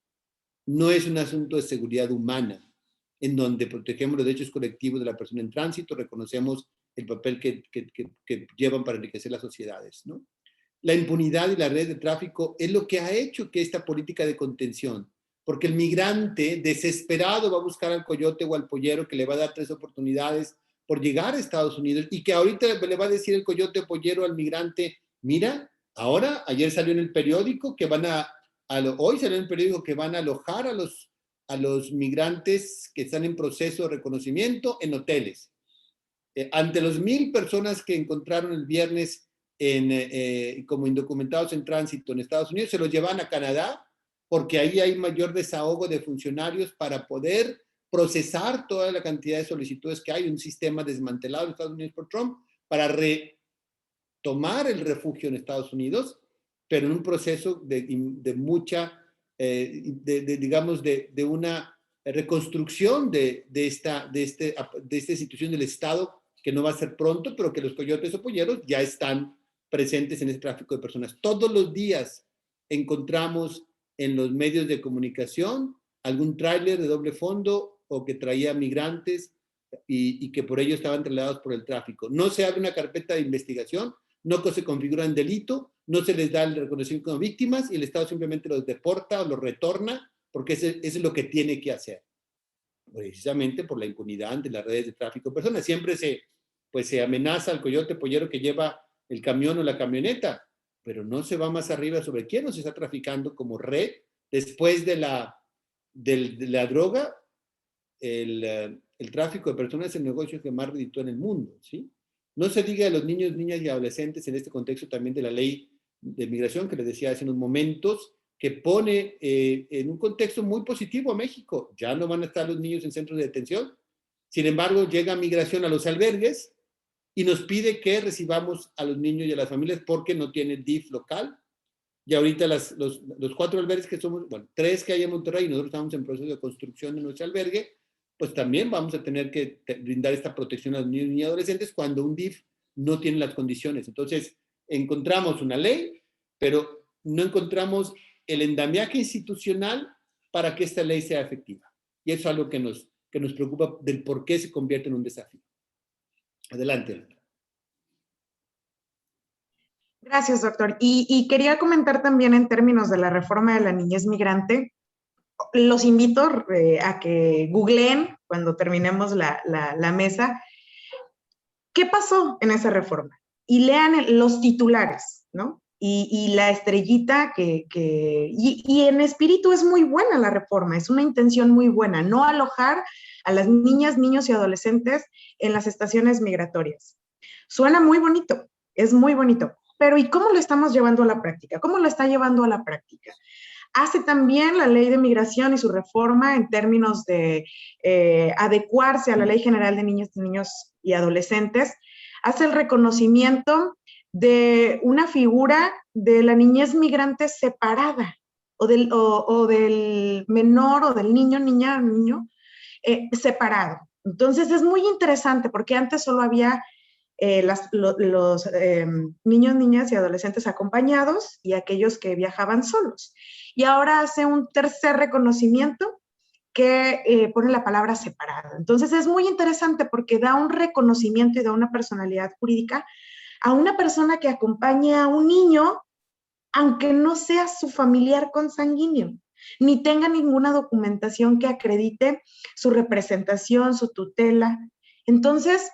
No es un asunto de seguridad humana, en donde protegemos los derechos colectivos de la persona en tránsito, reconocemos el papel que llevan para enriquecer las sociedades, ¿no? La impunidad y la red de tráfico es lo que ha hecho que esta política de contención, porque el migrante desesperado va a buscar al coyote o al pollero que le va a dar 3 oportunidades por llegar a Estados Unidos, y que ahorita le va a decir el coyote o pollero al migrante: mira, ayer salió en el periódico que hoy salió en el periódico que van a alojar a los migrantes que están en proceso de reconocimiento en hoteles. Ante los 1,000 personas que encontraron el viernes como indocumentados en tránsito en Estados Unidos, se los llevan a Canadá, porque ahí hay mayor desahogo de funcionarios para poder procesar toda la cantidad de solicitudes que hay. Un sistema desmantelado en Estados Unidos por Trump para retomar el refugio en Estados Unidos, pero en un proceso de mucha, digamos, de una reconstrucción de esta institución del Estado, que no va a ser pronto, pero que los coyotes o polleros ya están presentes en ese tráfico de personas. Todos los días encontramos en los medios de comunicación algún tráiler de doble fondo o que traía migrantes y que por ello estaban trasladados por el tráfico. No se abre una carpeta de investigación, no se configura en delito, no se les da el reconocimiento como víctimas, y el Estado simplemente los deporta o los retorna, porque eso es lo que tiene que hacer. Precisamente por la impunidad ante las redes de tráfico de personas. Siempre se amenaza al coyote pollero que lleva el camión o la camioneta, pero no se va más arriba sobre quién nos está traficando como red. Después de la droga, el tráfico de personas es el negocio que más reditúa en el mundo, ¿sí? No se diga de los niños, niñas y adolescentes en este contexto también de la ley de migración que les decía hace unos momentos, que pone en un contexto muy positivo a México. Ya no van a estar los niños en centros de detención. Sin embargo, llega migración a los albergues y nos pide que recibamos a los niños y a las familias porque no tiene DIF local. Y ahorita los 4 albergues que somos, bueno, 3 que hay en Monterrey y nosotros estamos en proceso de construcción de nuestro albergue, pues también vamos a tener que brindar esta protección a los niños y adolescentes cuando un DIF no tiene las condiciones. Entonces, encontramos una ley, pero no encontramos el endamiaje institucional para que esta ley sea efectiva. Y eso es algo que nos preocupa del por qué se convierte en un desafío. Adelante. Gracias, doctor. Y quería comentar también en términos de la reforma de la niñez migrante, los invito a que googleen cuando terminemos la mesa, ¿qué pasó en esa reforma? Y lean los titulares, ¿no? Y la estrellita y en espíritu es muy buena la reforma, es una intención muy buena, no alojar a las niñas, niños y adolescentes en las estaciones migratorias. Suena muy bonito, es muy bonito, pero ¿y cómo lo estamos llevando a la práctica? ¿Cómo lo está llevando a la práctica? Hace también la ley de migración y su reforma en términos de adecuarse a la Ley General de Niños y Adolescentes, hace el reconocimiento de una figura de la niñez migrante separada, o del menor o del niño, niño, separado. Entonces es muy interesante porque antes solo había los niños, niñas y adolescentes acompañados y aquellos que viajaban solos. Y ahora hace un tercer reconocimiento que pone la palabra separado. Entonces es muy interesante porque da un reconocimiento y da una personalidad jurídica a una persona que acompaña a un niño, aunque no sea su familiar consanguíneo, ni tenga ninguna documentación que acredite su representación, su tutela. Entonces,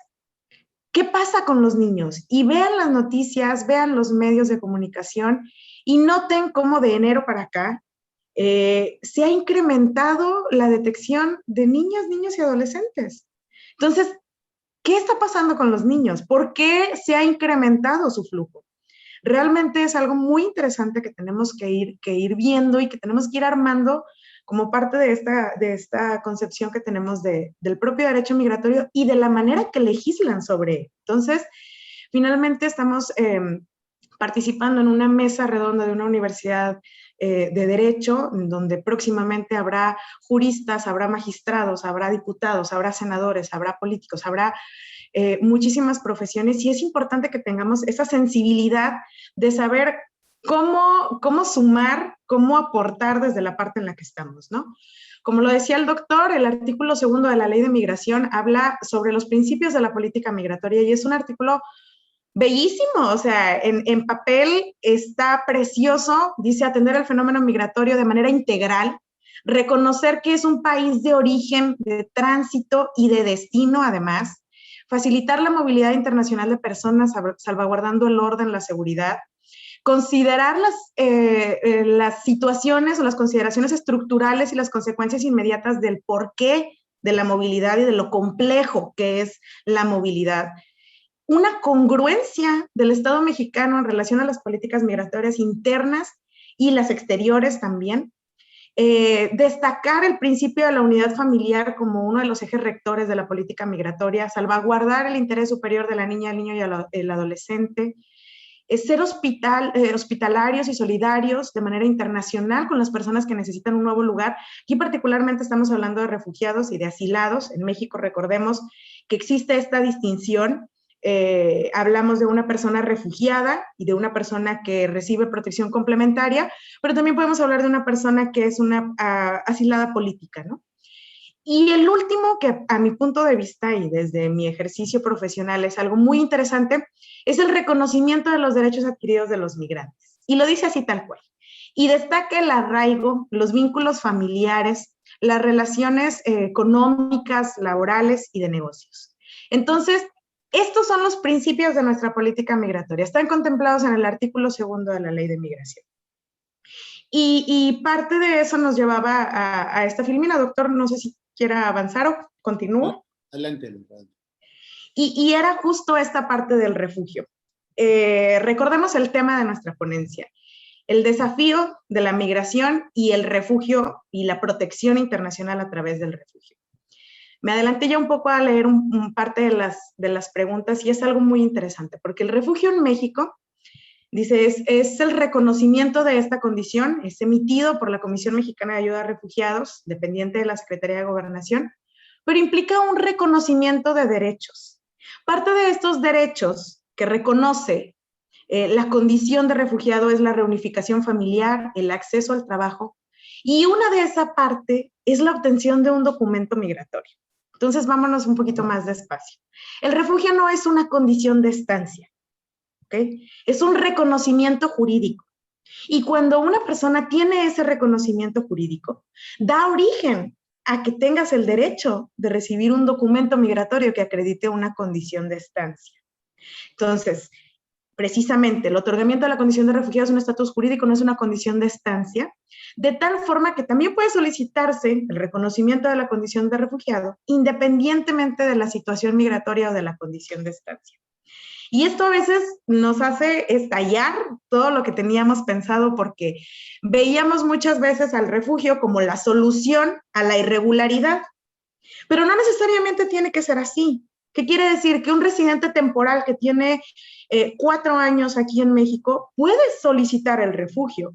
¿qué pasa con los niños? Y vean las noticias, vean los medios de comunicación y noten cómo de enero para acá se ha incrementado la detección de niñas, niños y adolescentes. Entonces, ¿qué está pasando con los niños? ¿Por qué se ha incrementado su flujo? Realmente es algo muy interesante que tenemos que ir viendo y que tenemos que ir armando como parte de esta concepción que tenemos del propio derecho migratorio y de la manera que legislan sobre él. Entonces, finalmente estamos participando en una mesa redonda de una universidad de derecho, donde próximamente habrá juristas, habrá magistrados, habrá diputados, habrá senadores, habrá políticos, habrá muchísimas profesiones, y es importante que tengamos esa sensibilidad de saber cómo sumar, cómo aportar desde la parte en la que estamos, ¿no? Como lo decía el doctor, el artículo 2 de la Ley de Migración habla sobre los principios de la política migratoria y es un artículo bellísimo, o sea, en papel está precioso, dice atender el fenómeno migratorio de manera integral, reconocer que es un país de origen, de tránsito y de destino además, facilitar la movilidad internacional de personas salvaguardando el orden, la seguridad, considerar las situaciones o las consideraciones estructurales y las consecuencias inmediatas del porqué de la movilidad y de lo complejo que es la movilidad. Una congruencia del Estado mexicano en relación a las políticas migratorias internas y las exteriores también. Destacar el principio de la unidad familiar como uno de los ejes rectores de la política migratoria, salvaguardar el interés superior de la niña, el niño y el adolescente, ser hospitalarios y solidarios de manera internacional con las personas que necesitan un nuevo lugar. Aquí particularmente estamos hablando de refugiados y de asilados. En México recordemos que existe esta distinción. Hablamos de una persona refugiada y de una persona que recibe protección complementaria, pero también podemos hablar de una persona que es una asilada política, ¿no? Y el último, que a mi punto de vista y desde mi ejercicio profesional es algo muy interesante, es el reconocimiento de los derechos adquiridos de los migrantes. Y lo dice así tal cual. Y destaca el arraigo, los vínculos familiares, las relaciones económicas, laborales y de negocios. Entonces, estos son los principios de nuestra política migratoria. Están contemplados en el artículo 2 de la Ley de Migración. Y parte de eso nos llevaba a esta filmina. Doctor, no sé si quiera avanzar o continúo. Adelante, adelante. Y era justo esta parte del refugio. Recordemos el tema de nuestra ponencia, el desafío de la migración y el refugio y la protección internacional a través del refugio. Me adelanté ya un poco a leer parte de las preguntas y es algo muy interesante, porque el refugio en México, dice, es el reconocimiento de esta condición, es emitido por la Comisión Mexicana de Ayuda a Refugiados, dependiente de la Secretaría de Gobernación, pero implica un reconocimiento de derechos. Parte de estos derechos que reconoce la condición de refugiado es la reunificación familiar, el acceso al trabajo, y una de esa parte es la obtención de un documento migratorio. Entonces, vámonos un poquito más despacio. El refugio no es una condición de estancia, ¿ok? Es un reconocimiento jurídico. Y cuando una persona tiene ese reconocimiento jurídico, da origen a que tengas el derecho de recibir un documento migratorio que acredite una condición de estancia. Entonces, precisamente, el otorgamiento de la condición de refugiado es un estatus jurídico, no es una condición de estancia, de tal forma que también puede solicitarse el reconocimiento de la condición de refugiado independientemente de la situación migratoria o de la condición de estancia. Y esto a veces nos hace estallar todo lo que teníamos pensado porque veíamos muchas veces al refugio como la solución a la irregularidad, pero no necesariamente tiene que ser así. ¿Qué quiere decir? Que un residente temporal que tiene 4 años aquí en México puede solicitar el refugio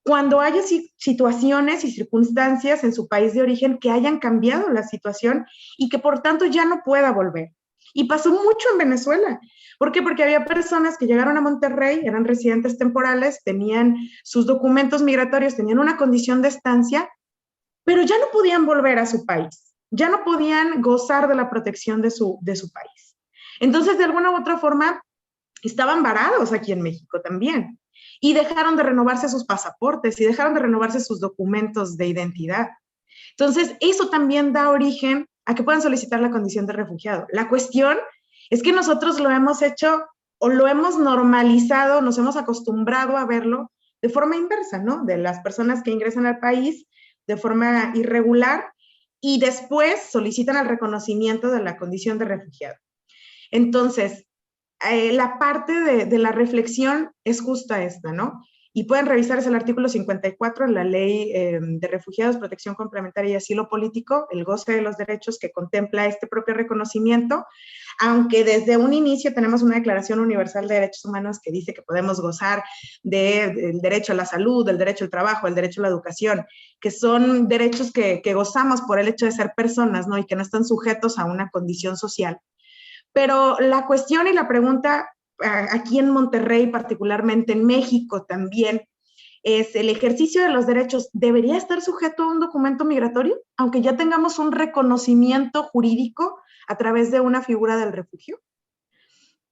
cuando haya situaciones y circunstancias en su país de origen que hayan cambiado la situación y que por tanto ya no pueda volver. Y pasó mucho en Venezuela. ¿Por qué? Porque había personas que llegaron a Monterrey, eran residentes temporales, tenían sus documentos migratorios, tenían una condición de estancia, pero ya no podían volver a su país, ya no podían gozar de la protección de su país. Entonces, de alguna u otra forma, estaban varados aquí en México también y dejaron de renovarse sus pasaportes y dejaron de renovarse sus documentos de identidad. Entonces, eso también da origen a que puedan solicitar la condición de refugiado. La cuestión es que nosotros lo hemos hecho o lo hemos normalizado, nos hemos acostumbrado a verlo de forma inversa, ¿no? De las personas que ingresan al país de forma irregular y después solicitan el reconocimiento de la condición de refugiado. Entonces, la parte de la reflexión es justa esta, ¿no? Y pueden revisar, es el artículo 54 en la Ley de Refugiados, Protección Complementaria y Asilo Político, el goce de los derechos que contempla este propio reconocimiento, aunque desde un inicio tenemos una Declaración Universal de Derechos Humanos que dice que podemos gozar del derecho a la salud, del derecho al trabajo, del derecho a la educación, que son derechos que gozamos por el hecho de ser personas, ¿no? Y que no están sujetos a una condición social. Pero la cuestión y la pregunta aquí en Monterrey, particularmente en México también, es el ejercicio de los derechos, ¿debería estar sujeto a un documento migratorio? Aunque ya tengamos un reconocimiento jurídico a través de una figura del refugio.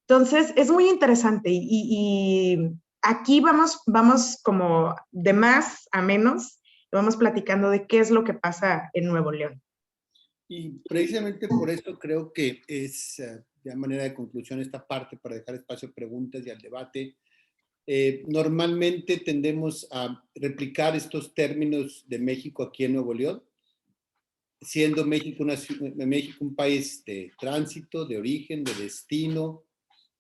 Entonces, es muy interesante y aquí vamos como de más a menos, vamos platicando de qué es lo que pasa en Nuevo León. Y precisamente por eso creo que es, de manera de conclusión, esta parte para dejar espacio a preguntas y al debate. Normalmente tendemos a replicar estos términos de México aquí en Nuevo León, siendo México un país de tránsito, de origen, de destino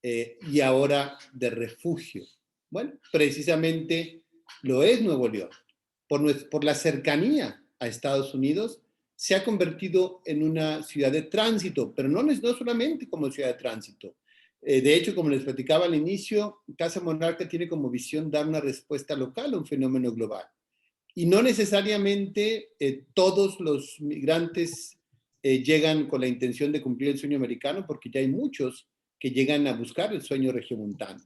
y ahora de refugio. Bueno, precisamente lo es Nuevo León. Por la cercanía a Estados Unidos, se ha convertido en una ciudad de tránsito, pero no solamente como ciudad de tránsito. De hecho, como les platicaba al inicio, Casa Monarca tiene como visión dar una respuesta local a un fenómeno global. Y no necesariamente todos los migrantes llegan con la intención de cumplir el sueño americano, porque ya hay muchos que llegan a buscar el sueño regiomontano.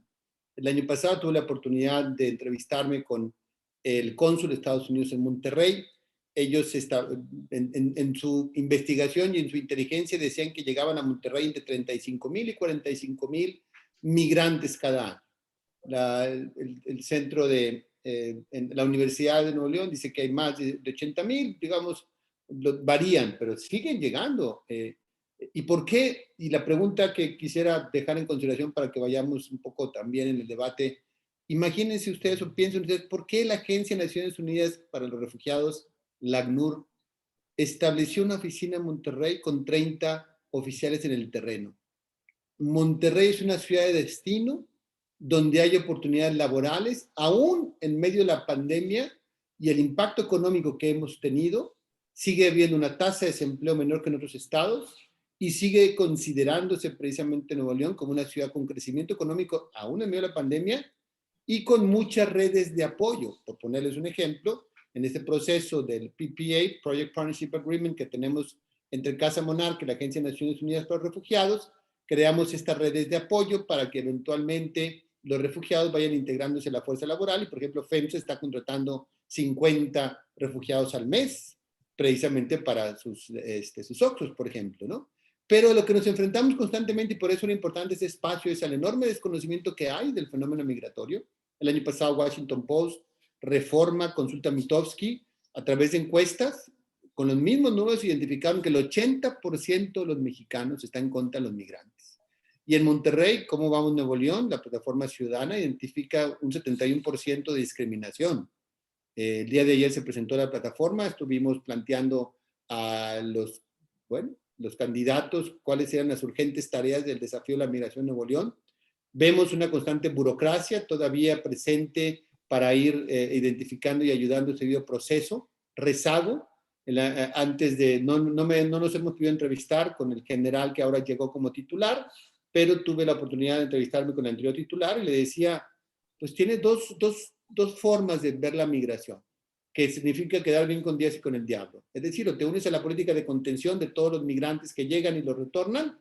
El año pasado tuve la oportunidad de entrevistarme con el cónsul de Estados Unidos en Monterrey. Ellos en su investigación y en su inteligencia decían que llegaban a Monterrey entre 35,000 y 45,000 migrantes cada año. El centro de en la Universidad de Nuevo León dice que hay más de 80,000, digamos, varían, pero siguen llegando. ¿Y por qué? Y la pregunta que quisiera dejar en consideración para que vayamos un poco también en el debate, imagínense ustedes o piensen ustedes, ¿por qué la Agencia de Naciones Unidas para los Refugiados, la ACNUR, estableció una oficina en Monterrey con 30 oficiales en el terreno. Monterrey es una ciudad de destino donde hay oportunidades laborales, aún en medio de la pandemia y el impacto económico que hemos tenido, sigue habiendo una tasa de desempleo menor que en otros estados y sigue considerándose precisamente Nuevo León como una ciudad con crecimiento económico, aún en medio de la pandemia, y con muchas redes de apoyo. Por ponerles un ejemplo, en este proceso del PPA, Project Partnership Agreement, que tenemos entre Casa Monarca y la Agencia de Naciones Unidas para los Refugiados, creamos estas redes de apoyo para que eventualmente los refugiados vayan integrándose a la fuerza laboral y, por ejemplo, FEMSA está contratando 50 refugiados al mes, precisamente para sus Oxxos, por ejemplo, ¿no? Pero lo que nos enfrentamos constantemente, y por eso era importante este espacio, es al enorme desconocimiento que hay del fenómeno migratorio. El año pasado Washington Post, Reforma, Consulta Mitofsky, a través de encuestas, con los mismos números identificaron que el 80% de los mexicanos están en contra de los migrantes. Y en Monterrey, ¿cómo vamos Nuevo León? La plataforma ciudadana identifica un 71% de discriminación. El día de ayer se presentó la plataforma, estuvimos planteando a los candidatos cuáles eran las urgentes tareas del desafío de la migración en Nuevo León. Vemos una constante burocracia todavía presente para ir identificando y ayudando ese debido proceso, rezago. Antes de, no nos hemos podido entrevistar con el general que ahora llegó como titular, pero tuve la oportunidad de entrevistarme con el anterior titular y le decía, pues tiene dos formas de ver la migración, que significa quedar bien con Dios y con el diablo. Es decir, o te unes a la política de contención de todos los migrantes que llegan y los retornan,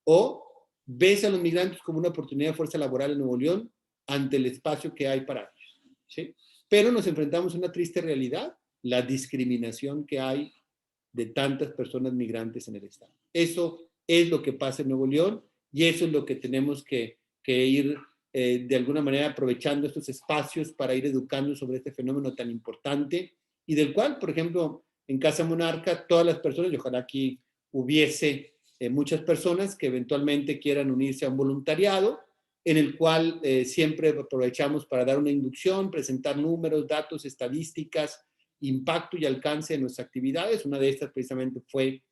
o ves a los migrantes como una oportunidad de fuerza laboral en Nuevo León ante el espacio que hay para ellos, ¿sí? Pero nos enfrentamos a una triste realidad, la discriminación que hay de tantas personas migrantes en el estado. Eso es lo que pasa en Nuevo León y eso es lo que tenemos que ir de alguna manera aprovechando estos espacios para ir educando sobre este fenómeno tan importante y del cual, por ejemplo, en Casa Monarca, todas las personas, y ojalá aquí hubiese muchas personas que eventualmente quieran unirse a un voluntariado, en el cual siempre aprovechamos para dar una inducción, presentar números, datos, estadísticas, impacto y alcance de nuestras actividades. Una de estas precisamente fue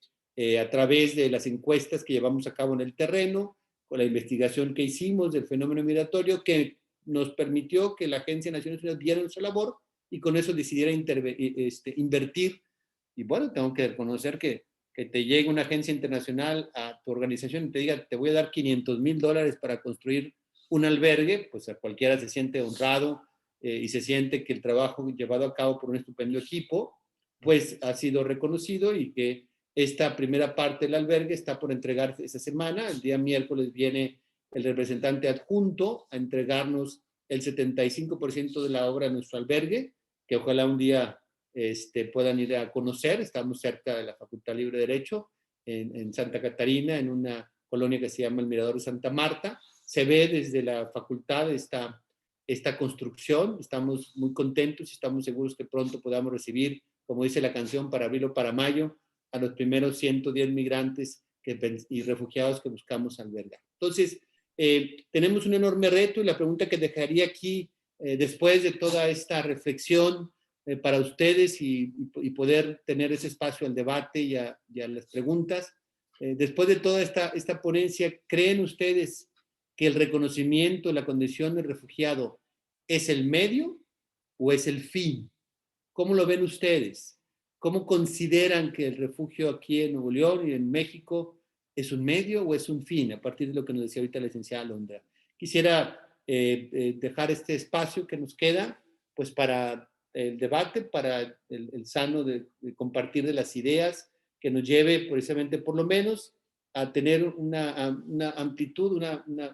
a través de las encuestas que llevamos a cabo en el terreno, con la investigación que hicimos del fenómeno migratorio, que nos permitió que la Agencia de Naciones Unidas viera nuestra labor y con eso decidiera invertir. Y bueno, tengo que reconocer que te llegue una agencia internacional a tu organización y te diga, te voy a dar $500,000 para construir un albergue, pues a cualquiera se siente honrado y se siente que el trabajo llevado a cabo por un estupendo equipo, pues ha sido reconocido y que esta primera parte del albergue está por entregarse esta semana. El día miércoles viene el representante adjunto a entregarnos el 75% de la obra de nuestro albergue, que ojalá un día puedan ir a conocer. Estamos cerca de la Facultad Libre de Derecho, en Santa Catarina, en una colonia que se llama el Mirador de Santa Marta. Se ve desde la facultad esta construcción. Estamos muy contentos y estamos seguros que pronto podamos recibir, como dice la canción, para abril o para mayo, a los primeros 110 migrantes y refugiados que buscamos albergar. Entonces, tenemos un enorme reto y la pregunta que dejaría aquí, después de toda esta reflexión para ustedes y poder tener ese espacio al debate y a las preguntas, después de toda esta ponencia, ¿creen ustedes que el reconocimiento de la condición de refugiado es el medio o es el fin? ¿Cómo lo ven ustedes? ¿Cómo consideran que el refugio aquí en Nuevo León y en México es un medio o es un fin? A partir de lo que nos decía ahorita la licenciada Alondra. Quisiera dejar este espacio que nos queda pues para el debate, para el sano de compartir de las ideas que nos lleve precisamente por lo menos a tener una amplitud,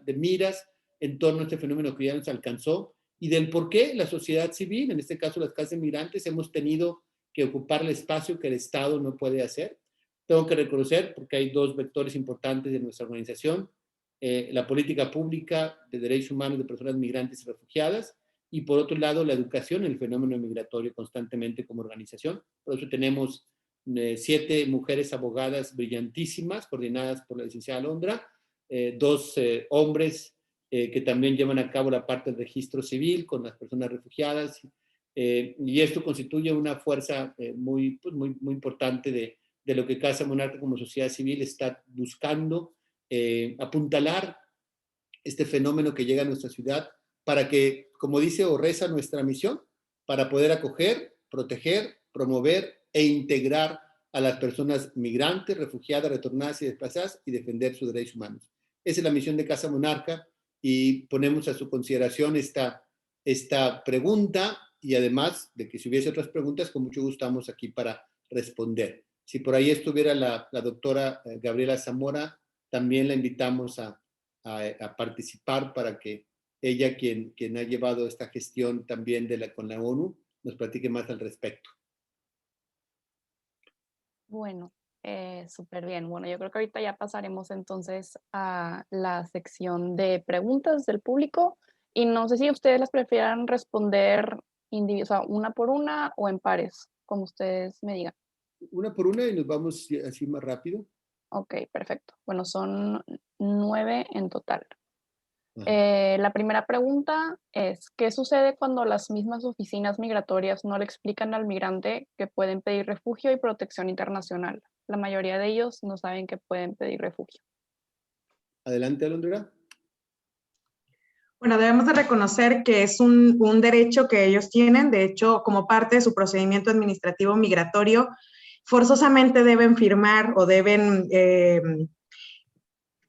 de miras en torno a este fenómeno que ya nos alcanzó y del por qué la sociedad civil, en este caso las casas migrantes, hemos tenido que ocupar el espacio que el Estado no puede hacer. Tengo que reconocer, porque hay dos vectores importantes de nuestra organización, la política pública de derechos humanos de personas migrantes y refugiadas, y por otro lado, la educación en el fenómeno migratorio constantemente como organización. Por eso tenemos 7 mujeres abogadas brillantísimas, coordinadas por la licenciada Alondra, 2 hombres que también llevan a cabo la parte del registro civil con las personas refugiadas Y esto constituye una fuerza muy importante de lo que Casa Monarca como sociedad civil está buscando apuntalar este fenómeno que llega a nuestra ciudad para que, como dice o reza nuestra misión, para poder acoger, proteger, promover e integrar a las personas migrantes, refugiadas, retornadas y desplazadas y defender sus derechos humanos. Esa es la misión de Casa Monarca y ponemos a su consideración esta pregunta y además de que si hubiese otras preguntas, con mucho gusto estamos aquí para responder. Si por ahí estuviera la doctora Gabriela Zamora, también la invitamos a participar para que ella, quien ha llevado esta gestión también con la ONU, nos platique más al respecto. Bueno, súper bien. Bueno, yo creo que ahorita ya pasaremos entonces a la sección de preguntas del público y no sé si ustedes las prefieran responder o sea, una por una o en pares, como ustedes me digan. Una por una y nos vamos así más rápido. Ok, perfecto. Bueno, son 9 en total. La primera pregunta es, ¿qué sucede cuando las mismas oficinas migratorias no le explican al migrante que pueden pedir refugio y protección internacional? La mayoría de ellos no saben que pueden pedir refugio. Adelante, Alondra. Bueno, debemos de reconocer que es un derecho que ellos tienen. De hecho, como parte de su procedimiento administrativo migratorio, forzosamente deben firmar o deben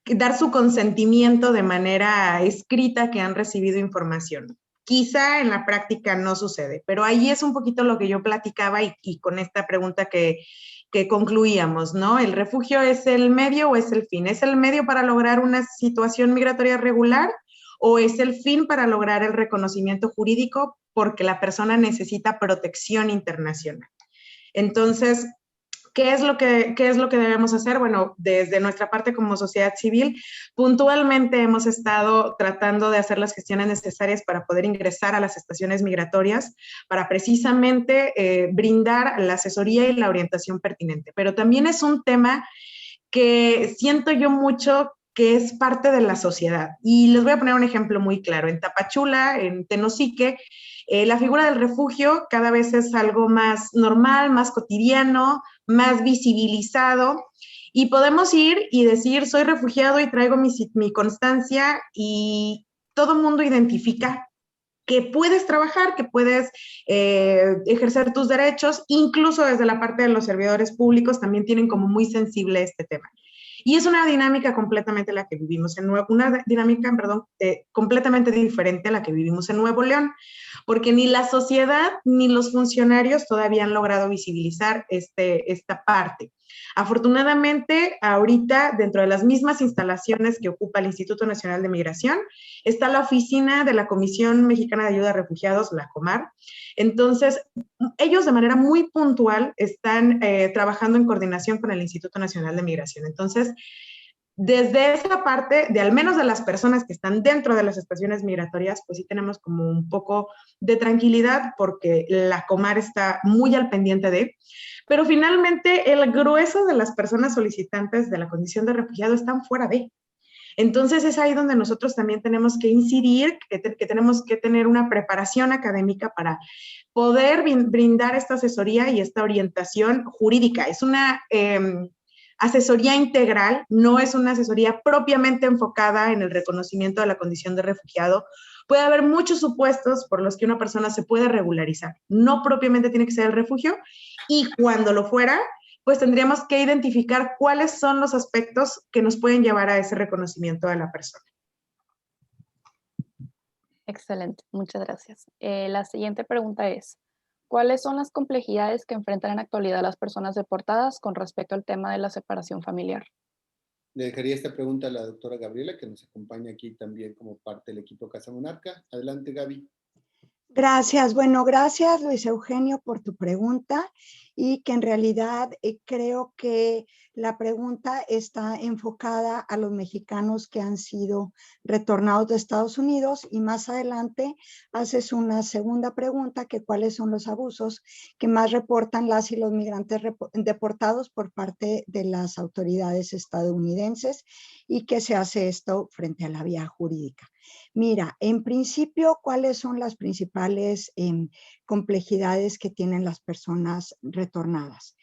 dar su consentimiento de manera escrita que han recibido información. Quizá en la práctica no sucede, pero ahí es un poquito lo que yo platicaba y con esta pregunta que concluíamos, ¿no? ¿El refugio es el medio o es el fin? ¿Es el medio para lograr una situación migratoria regular o es el fin para lograr el reconocimiento jurídico porque la persona necesita protección internacional? Entonces, ¿qué es lo que debemos hacer? Bueno, desde nuestra parte como sociedad civil, puntualmente hemos estado tratando de hacer las gestiones necesarias para poder ingresar a las estaciones migratorias, para precisamente brindar la asesoría y la orientación pertinente. Pero también es un tema que siento yo mucho que es parte de la sociedad. Y les voy a poner un ejemplo muy claro. En Tapachula, en Tenosique, la figura del refugio cada vez es algo más normal, más cotidiano, más visibilizado. Y podemos ir y decir, soy refugiado y traigo mi constancia y todo el mundo identifica que puedes trabajar, que puedes ejercer tus derechos, incluso desde la parte de los servidores públicos también tienen como muy sensible este tema. Y es una dinámica completamente la que vivimos en completamente diferente a la que vivimos en Nuevo León, porque ni la sociedad ni los funcionarios todavía han logrado visibilizar esta parte. Afortunadamente, ahorita, dentro de las mismas instalaciones que ocupa el Instituto Nacional de Migración, está la oficina de la Comisión Mexicana de Ayuda a Refugiados, la COMAR. Entonces, ellos de manera muy puntual están trabajando en coordinación con el Instituto Nacional de Migración. Entonces, desde esa parte, de al menos de las personas que están dentro de las estaciones migratorias, pues sí tenemos como un poco de tranquilidad porque la COMAR está muy al pendiente de, pero finalmente el grueso de las personas solicitantes de la condición de refugiado están fuera de. Entonces es ahí donde nosotros también tenemos que incidir, que tenemos que tener una preparación académica para poder brindar esta asesoría y esta orientación jurídica. Es una asesoría integral, no es una asesoría propiamente enfocada en el reconocimiento de la condición de refugiado. Puede haber muchos supuestos por los que una persona se puede regularizar. No propiamente tiene que ser el refugio y cuando lo fuera, pues tendríamos que identificar cuáles son los aspectos que nos pueden llevar a ese reconocimiento de la persona. Excelente, muchas gracias. La siguiente pregunta es, ¿cuáles son las complejidades que enfrentan en la actualidad las personas deportadas con respecto al tema de la separación familiar? Le dejaría esta pregunta a la doctora Gabriela, que nos acompaña aquí también como parte del equipo Casa Monarca. Adelante, Gaby. Gracias. Bueno, gracias Luis Eugenio por tu pregunta y que en realidad creo que la pregunta está enfocada a los mexicanos que han sido retornados de Estados Unidos y más adelante haces una segunda pregunta que cuáles son los abusos que más reportan las y los migrantes deportados por parte de las autoridades estadounidenses y que se hace esto frente a la vía jurídica. Mira, en principio, ¿cuáles son las principales complejidades que tienen las personas retornadas?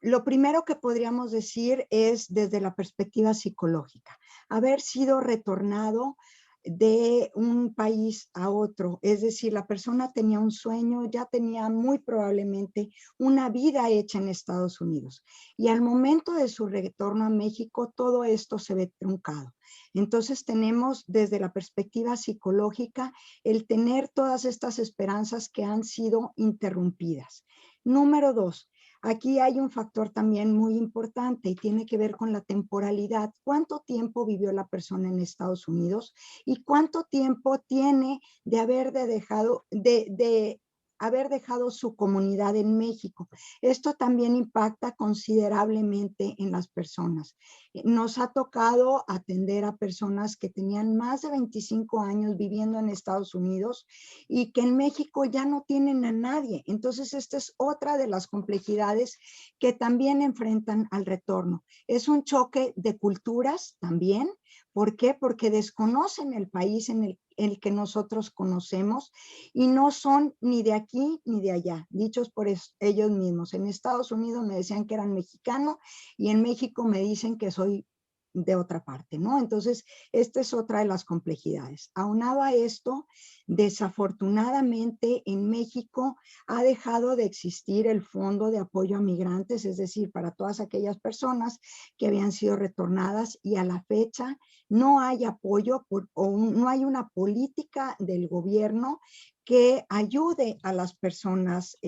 Lo primero que podríamos decir es desde la perspectiva psicológica, haber sido retornado de un país a otro, es decir, la persona tenía un sueño, ya tenía muy probablemente una vida hecha en Estados Unidos y al momento de su retorno a México todo esto se ve truncado. Entonces tenemos desde la perspectiva psicológica el tener todas estas esperanzas que han sido interrumpidas. Número 2. Aquí hay un factor también muy importante y tiene que ver con la temporalidad. ¿Cuánto tiempo vivió la persona en Estados Unidos y cuánto tiempo tiene de haber dejado su comunidad en México? Esto también impacta considerablemente en las personas. Nos ha tocado atender a personas que tenían más de 25 años viviendo en Estados Unidos y que en México ya no tienen a nadie. Entonces, esta es otra de las complejidades que también enfrentan al retorno. Es un choque de culturas también. ¿Por qué? Porque desconocen el país en el que nosotros conocemos y no son ni de aquí ni de allá, dichos por ellos mismos. En Estados Unidos me decían que eran mexicano y en México me dicen que soy de otra parte, ¿no? Entonces, esta es otra de las complejidades. Aunado a esto, desafortunadamente en México ha dejado de existir el Fondo de Apoyo a Migrantes, es decir, para todas aquellas personas que habían sido retornadas y a la fecha no hay apoyo no hay una política del gobierno que ayude a las personas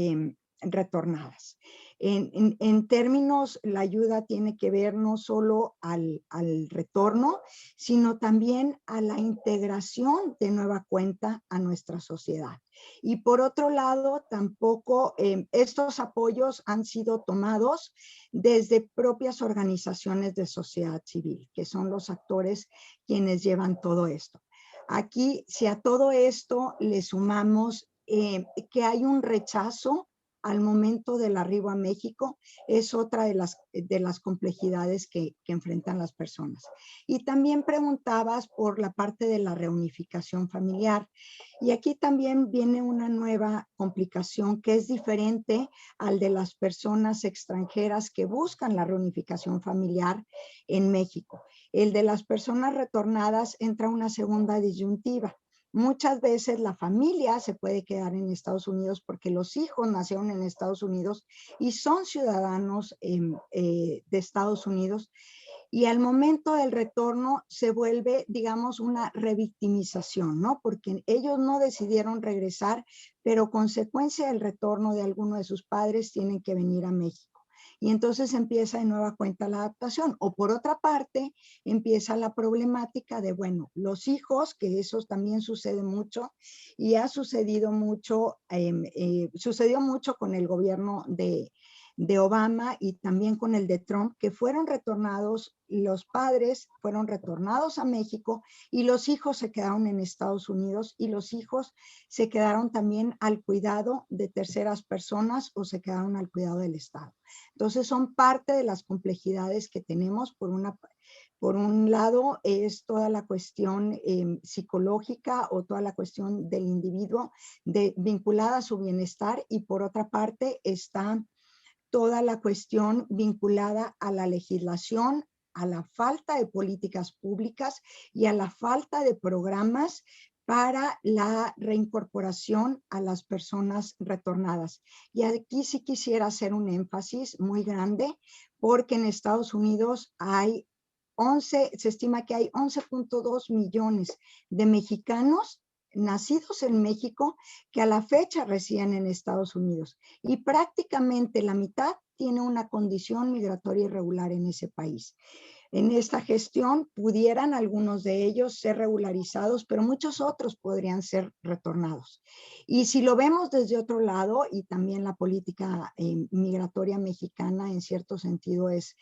retornadas. En términos, la ayuda tiene que ver no solo al retorno, sino también a la integración de nueva cuenta a nuestra sociedad. Y por otro lado, tampoco estos apoyos han sido tomados desde propias organizaciones de sociedad civil, que son los actores quienes llevan todo esto. Aquí, si a todo esto le sumamos que hay un rechazo al momento del arribo a México, es otra de las complejidades que enfrentan las personas. Y también preguntabas por la parte de la reunificación familiar. Y aquí también viene una nueva complicación que es diferente al de las personas extranjeras que buscan la reunificación familiar en México. El de las personas retornadas entra una segunda disyuntiva. Muchas veces la familia se puede quedar en Estados Unidos porque los hijos nacieron en Estados Unidos y son ciudadanos de Estados Unidos. Y al momento del retorno se vuelve, digamos, una revictimización, ¿no? Porque ellos no decidieron regresar, pero consecuencia del retorno de alguno de sus padres tienen que venir a México. Y entonces empieza de nueva cuenta la adaptación. O por otra parte, empieza la problemática de, bueno, los hijos, que eso también sucede mucho y ha sucedido mucho, sucedió mucho con el gobierno de Obama y también con el de Trump, que fueron retornados, los padres fueron retornados a México y los hijos se quedaron en Estados Unidos y los hijos se quedaron también al cuidado de terceras personas o se quedaron al cuidado del Estado. Entonces son parte de las complejidades que tenemos. Por un lado es toda la cuestión psicológica o toda la cuestión del individuo vinculada a su bienestar y por otra parte está toda la cuestión vinculada a la legislación, a la falta de políticas públicas y a la falta de programas para la reincorporación a las personas retornadas. Y aquí sí quisiera hacer un énfasis muy grande porque en Estados Unidos se estima que hay 11.2 millones de mexicanos nacidos en México que a la fecha residen en Estados Unidos y prácticamente la mitad tiene una condición migratoria irregular en ese país. En esta gestión pudieran algunos de ellos ser regularizados, pero muchos otros podrían ser retornados. Y si lo vemos desde otro lado, y también la política migratoria mexicana en cierto sentido es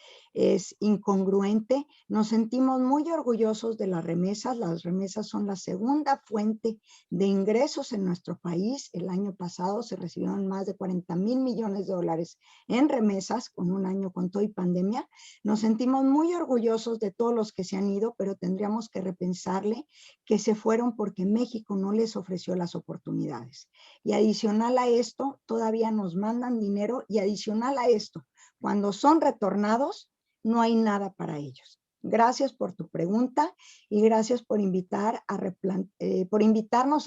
incongruente, nos sentimos muy orgullosos de las remesas. Las remesas son la segunda fuente de ingresos en nuestro país. El año pasado se recibieron más de 40,000 millones de dólares en remesas, con un año con todo y pandemia. Nos sentimos muy orgullosos orgullosos de todos los que se han ido, pero tendríamos que repensarle que se fueron porque México no les ofreció las oportunidades. Y adicional a esto, todavía nos mandan dinero y adicional a esto, cuando son retornados, no hay nada para ellos. Gracias por tu pregunta y gracias por invitarnos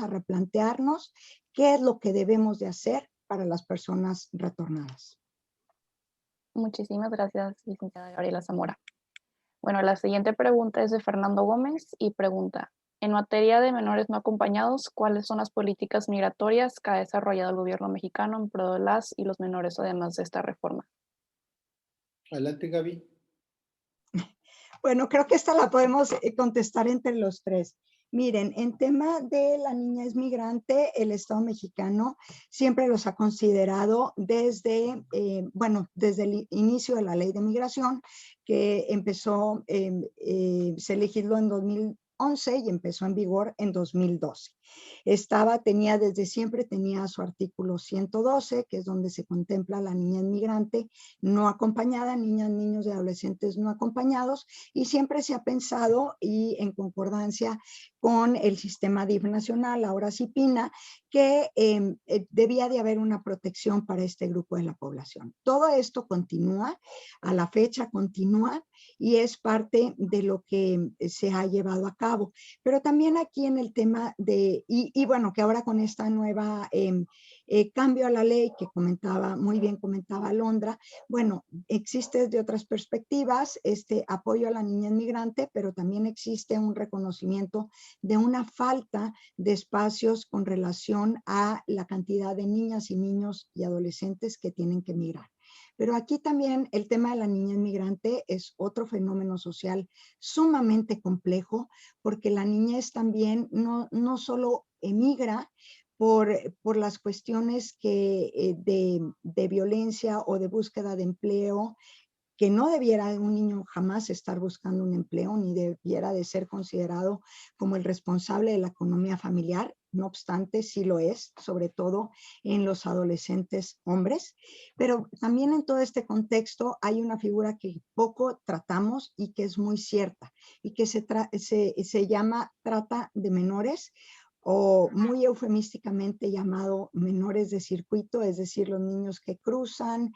a replantearnos qué es lo que debemos de hacer para las personas retornadas. Muchísimas gracias, licenciada Gabriela Zamora. Bueno, la siguiente pregunta es de Fernando Gómez y pregunta, en materia de menores no acompañados, ¿cuáles son las políticas migratorias que ha desarrollado el gobierno mexicano en pro de las y los menores además de esta reforma? Adelante, Gaby. Bueno, creo que esta la podemos contestar entre los tres. Miren, en tema de la niñez migrante, el Estado mexicano siempre los ha considerado desde, desde el inicio de la Ley de Migración, que empezó, se legisló en 2011 y empezó en vigor en 2012. Desde siempre tenía su artículo 112, que es donde se contempla la niñez migrante no acompañada, niñas, niños y adolescentes no acompañados, y siempre se ha pensado, y en concordancia con el sistema DIF nacional, ahora CIPINA, que debía de haber una protección para este grupo de la población. Todo esto continúa, a la fecha continúa, y es parte de lo que se ha llevado a cabo. Pero también aquí en el tema de, bueno, que ahora con esta nueva cambio a la ley que muy bien comentaba Alondra, bueno, existe de otras perspectivas este apoyo a la niñez migrante, pero también existe un reconocimiento de una falta de espacios con relación a la cantidad de niñas y niños y adolescentes que tienen que migrar. Pero aquí también el tema de la niñez migrante es otro fenómeno social sumamente complejo, porque la niñez también no solo emigra por las cuestiones de violencia o de búsqueda de empleo, que no debiera un niño jamás estar buscando un empleo, ni debiera de ser considerado como el responsable de la economía familiar. No obstante, sí lo es, sobre todo en los adolescentes hombres. Pero también en todo este contexto hay una figura que poco tratamos y que es muy cierta, y que se llama trata de menores, o muy eufemísticamente llamado menores de circuito, es decir, los niños que cruzan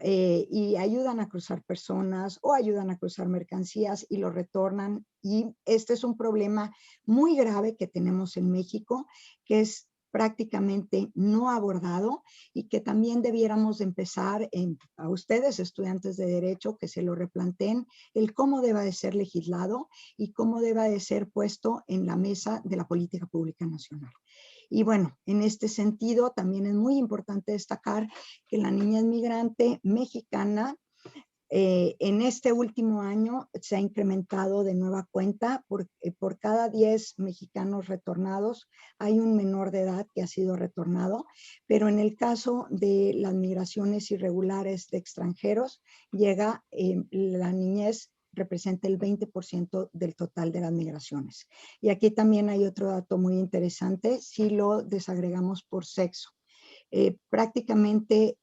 y ayudan a cruzar personas o ayudan a cruzar mercancías y lo retornan. Y este es un problema muy grave que tenemos en México, que es prácticamente no abordado y que también debiéramos de empezar a ustedes, estudiantes de Derecho, que se lo replanteen el cómo deba de ser legislado y cómo deba de ser puesto en la mesa de la política pública nacional. Y bueno, en este sentido también es muy importante destacar que la niñez migrante mexicana en este último año se ha incrementado de nueva cuenta. Por cada 10 mexicanos retornados hay un menor de edad que ha sido retornado, pero en el caso de las migraciones irregulares de extranjeros, la niñez representa el 20% del total de las migraciones. Y aquí también hay otro dato muy interesante, si lo desagregamos por sexo. Prácticamente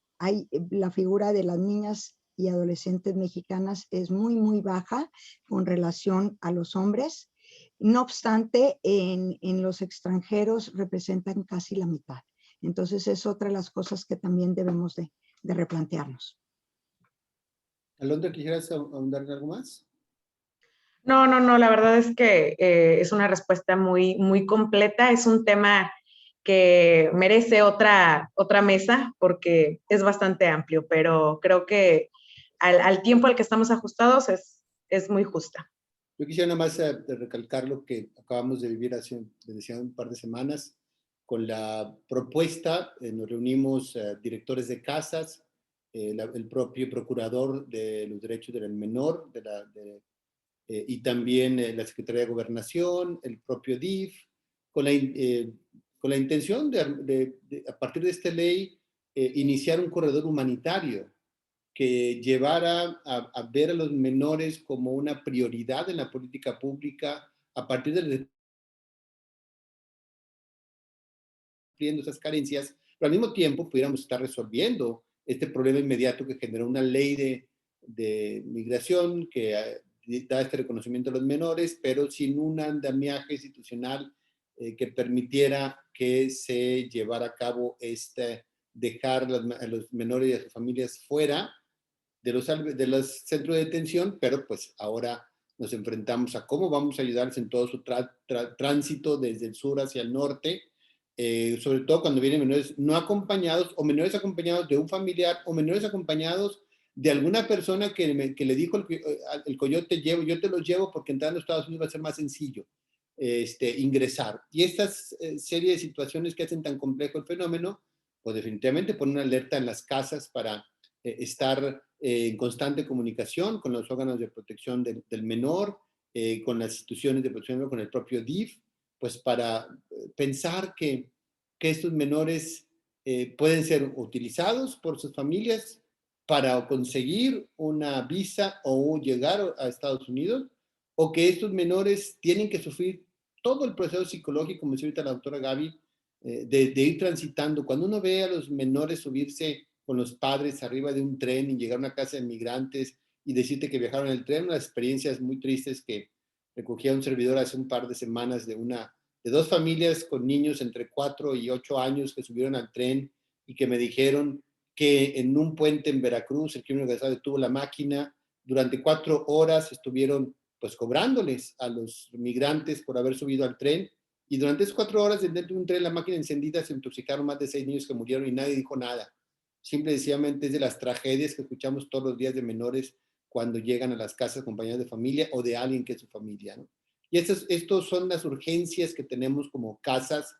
la figura de las niñas y adolescentes mexicanas es muy, muy baja con relación a los hombres. No obstante, en los extranjeros representan casi la mitad. Entonces es otra de las cosas que también debemos de replantearnos. Alondra, ¿quisieras ahondar en algo más? No, la verdad es que es una respuesta muy, muy completa. Es un tema que merece otra mesa porque es bastante amplio, pero creo que al tiempo al que estamos ajustados es muy justa. Yo quisiera nada más recalcar lo que acabamos de vivir hace un par de semanas con la propuesta. Nos reunimos directores de casas, el propio procurador de los derechos del menor y también la Secretaría de Gobernación, el propio DIF, con la intención de a partir de esta ley, iniciar un corredor humanitario que llevara a ver a los menores como una prioridad en la política pública a partir de esas carencias, pero al mismo tiempo pudiéramos estar resolviendo este problema inmediato que generó una ley de migración que da este reconocimiento a los menores, pero sin un andamiaje institucional que permitiera que se llevara a cabo dejar a los menores y a sus familias fuera de los centros de detención, pero pues ahora nos enfrentamos a cómo vamos a ayudarles en todo su tránsito desde el sur hacia el norte, sobre todo cuando vienen menores no acompañados o menores acompañados de un familiar o menores acompañados de alguna persona que le dijo el coyote, yo te los llevo porque entrando a Estados Unidos va a ser más sencillo ingresar. Y estas serie de situaciones que hacen tan complejo el fenómeno, pues definitivamente ponen una alerta en las casas para estar en constante comunicación con los órganos de protección del menor, con las instituciones de protección, con el propio DIF, pues para pensar que estos menores pueden ser utilizados por sus familias para conseguir una visa o llegar a Estados Unidos, o que estos menores tienen que sufrir todo el proceso psicológico, como decía ahorita la doctora Gaby, de ir transitando. Cuando uno ve a los menores subirse con los padres arriba de un tren y llegar a una casa de migrantes y decirte que viajaron en el tren, unas experiencias muy tristes que recogía un servidor hace un par de semanas de dos familias con niños entre 4 y 8 años que subieron al tren y que me dijeron que en un puente en Veracruz el crimen organizado detuvo la máquina. Durante 4 horas estuvieron pues cobrándoles a los migrantes por haber subido al tren, y durante esas 4 horas dentro de un tren, la máquina encendida, se intoxicaron más de 6 niños que murieron y nadie dijo nada. Simple y sencillamente es de las tragedias que escuchamos todos los días de menores cuando llegan a las casas acompañados de familia o de alguien que es su familia, ¿no? Y estos son las urgencias que tenemos como casas,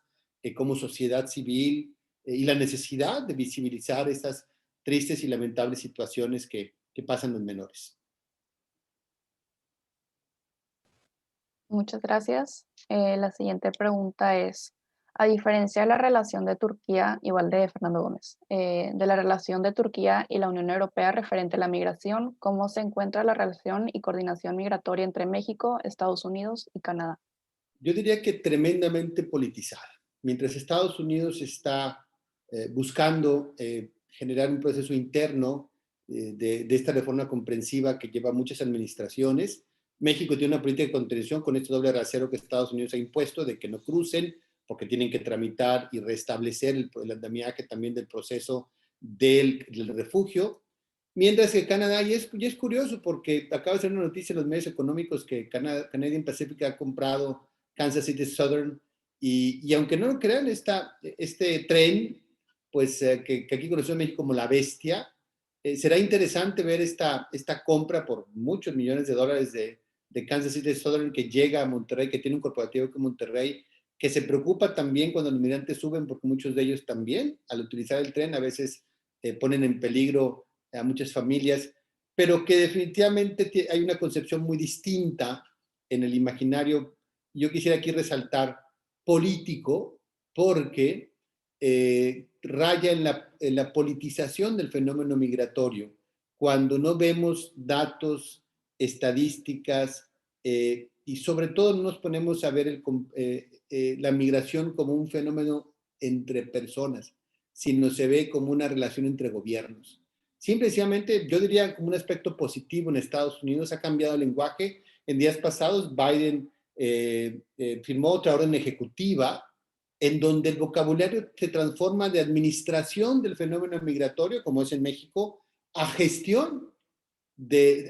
como sociedad civil, y la necesidad de visibilizar estas tristes y lamentables situaciones que pasan los menores. Muchas gracias. La siguiente pregunta es, a diferencia de la relación de Turquía, igual de Fernando Gómez, de la relación de Turquía y la Unión Europea referente a la migración, ¿cómo se encuentra la relación y coordinación migratoria entre México, Estados Unidos y Canadá? Yo diría que tremendamente politizada. Mientras Estados Unidos está buscando generar un proceso interno de esta reforma comprensiva que lleva muchas administraciones, México tiene una política de contención con este doble rasero que Estados Unidos ha impuesto de que no crucen porque tienen que tramitar y restablecer el andamiaje también del proceso del refugio. Mientras que Canadá, y es curioso porque acaba de ser una noticia en los medios económicos que Canadian Pacific ha comprado Kansas City Southern, y aunque no lo crean, este tren, pues que aquí conocemos en México como la Bestia, será interesante ver esta compra por muchos millones de dólares de Kansas City Southern, que llega a Monterrey, que tiene un corporativo como Monterrey, que se preocupa también cuando los migrantes suben, porque muchos de ellos también, al utilizar el tren, a veces ponen en peligro a muchas familias, pero que definitivamente hay una concepción muy distinta en el imaginario. Yo quisiera aquí resaltar político, porque raya en la politización del fenómeno migratorio, cuando no vemos datos, estadísticas, y sobre todo no nos ponemos a ver la migración como un fenómeno entre personas, sino se ve como una relación entre gobiernos. Simplemente, yo diría como un aspecto positivo en Estados Unidos, ha cambiado el lenguaje. En días pasados, Biden firmó otra orden ejecutiva en donde el vocabulario se transforma de administración del fenómeno migratorio, como es en México, a gestión,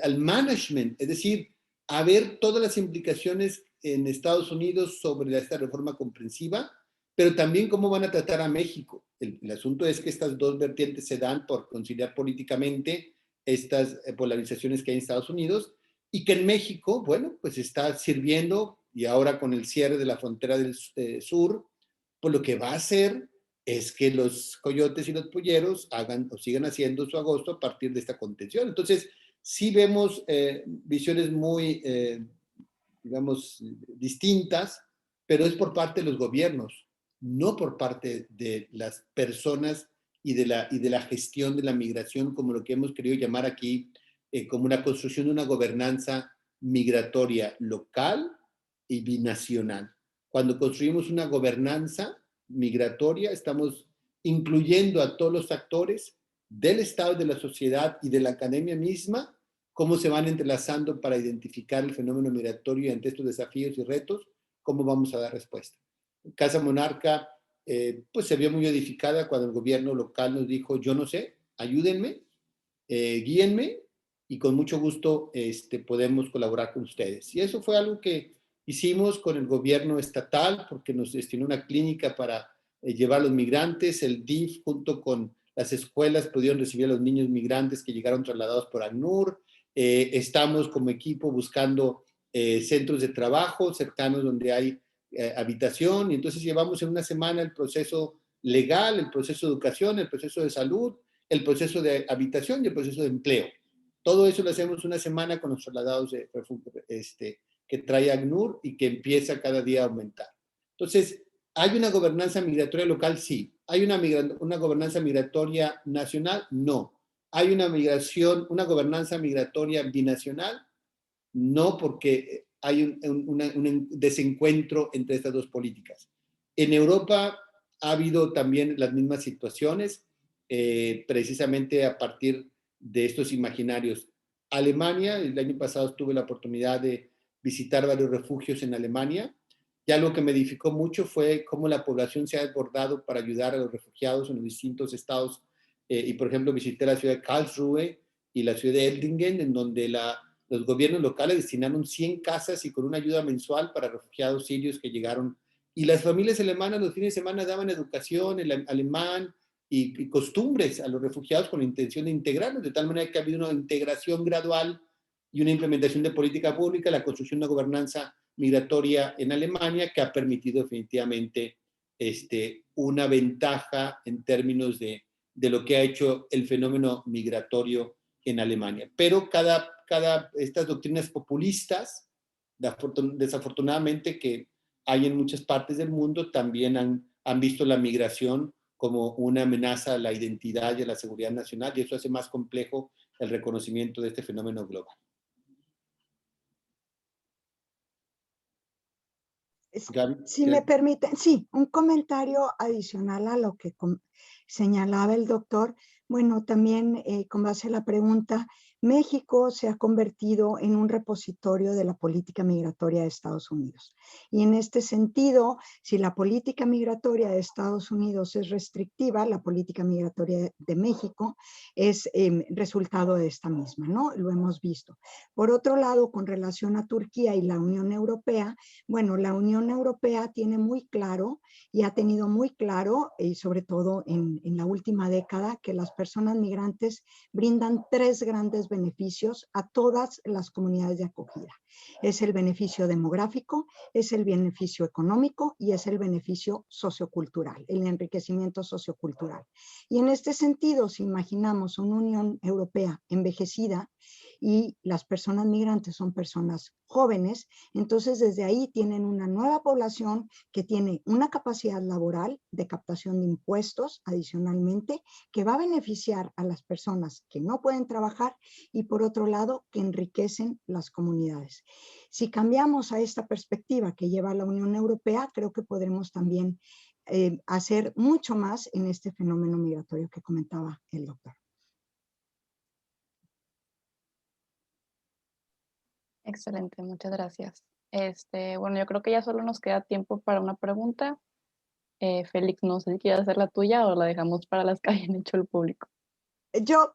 al management, es decir, a ver todas las implicaciones en Estados Unidos sobre esta reforma comprensiva, pero también cómo van a tratar a México. El asunto es que estas dos vertientes se dan por conciliar políticamente estas polarizaciones que hay en Estados Unidos, y que en México, bueno, pues está sirviendo, y ahora con el cierre de la frontera del sur, pues lo que va a hacer es que los coyotes y los polleros hagan o sigan haciendo su agosto a partir de esta contención. Entonces, sí vemos visiones muy, digamos, distintas, pero es por parte de los gobiernos, no por parte de las personas y de la gestión de la migración, como lo que hemos querido llamar aquí, como una construcción de una gobernanza migratoria local y binacional. Cuando construimos una gobernanza migratoria, estamos incluyendo a todos los actores del Estado, de la sociedad y de la academia misma cómo se van entrelazando para identificar el fenómeno migratorio ante estos desafíos y retos, cómo vamos a dar respuesta. Casa Monarca pues se vio muy edificada cuando el gobierno local nos dijo, yo no sé, ayúdenme, guíenme, y con mucho gusto podemos colaborar con ustedes. Y eso fue algo que hicimos con el gobierno estatal, porque nos destinó una clínica para llevar a los migrantes. El DIF junto con las escuelas pudieron recibir a los niños migrantes que llegaron trasladados por ACNUR. Estamos como equipo buscando centros de trabajo cercanos donde hay habitación, y entonces llevamos en una semana el proceso legal, el proceso de educación, el proceso de salud, el proceso de habitación y el proceso de empleo. Todo eso lo hacemos una semana con los trasladados de refugio, que trae ACNUR y que empieza cada día a aumentar. Entonces, ¿hay una gobernanza migratoria local? Sí. ¿Hay una gobernanza migratoria nacional? No. ¿Hay una gobernanza migratoria binacional? No, porque hay un desencuentro entre estas dos políticas. En Europa ha habido también las mismas situaciones, precisamente a partir de estos imaginarios. Alemania, el año pasado tuve la oportunidad de visitar varios refugios en Alemania, y algo que me edificó mucho fue cómo la población se ha desbordado para ayudar a los refugiados en los distintos estados. Y por ejemplo, visité la ciudad de Karlsruhe y la ciudad de Erdingen, en donde los gobiernos locales destinaron 100 casas y con una ayuda mensual para refugiados sirios que llegaron. Y las familias alemanas los fines de semana daban educación, el alemán y costumbres a los refugiados con la intención de integrarlos, de tal manera que ha habido una integración gradual y una implementación de política pública, la construcción de una gobernanza migratoria en Alemania que ha permitido definitivamente una ventaja en términos de lo que ha hecho el fenómeno migratorio en Alemania. Pero estas doctrinas populistas, desafortunadamente que hay en muchas partes del mundo, también han visto la migración como una amenaza a la identidad y a la seguridad nacional, y eso hace más complejo el reconocimiento de este fenómeno global. Gaby, si me permiten, sí, un comentario adicional a lo que señalaba el doctor. Bueno, también con base a la pregunta, México se ha convertido en un repositorio de la política migratoria de Estados Unidos. Y en este sentido, si la política migratoria de Estados Unidos es restrictiva, la política migratoria de México es resultado de esta misma, ¿no? Lo hemos visto. Por otro lado, con relación a Turquía y la Unión Europea, bueno, la Unión Europea tiene muy claro y ha tenido muy claro, y sobre todo en la última década, que las personas migrantes brindan 3 grandes beneficios a todas las comunidades de acogida. Es el beneficio demográfico, es el beneficio económico y es el beneficio sociocultural, el enriquecimiento sociocultural. Y en este sentido, si imaginamos una Unión Europea envejecida y las personas migrantes son personas jóvenes, entonces desde ahí tienen una nueva población que tiene una capacidad laboral de captación de impuestos adicionalmente, que va a beneficiar a las personas que no pueden trabajar y por otro lado que enriquecen las comunidades. Si cambiamos a esta perspectiva que lleva la Unión Europea, creo que podremos también hacer mucho más en este fenómeno migratorio que comentaba el doctor. Excelente, muchas gracias. Bueno, yo creo que ya solo nos queda tiempo para una pregunta. Félix, no sé si quieres hacer la tuya o la dejamos para las que hayan hecho el público.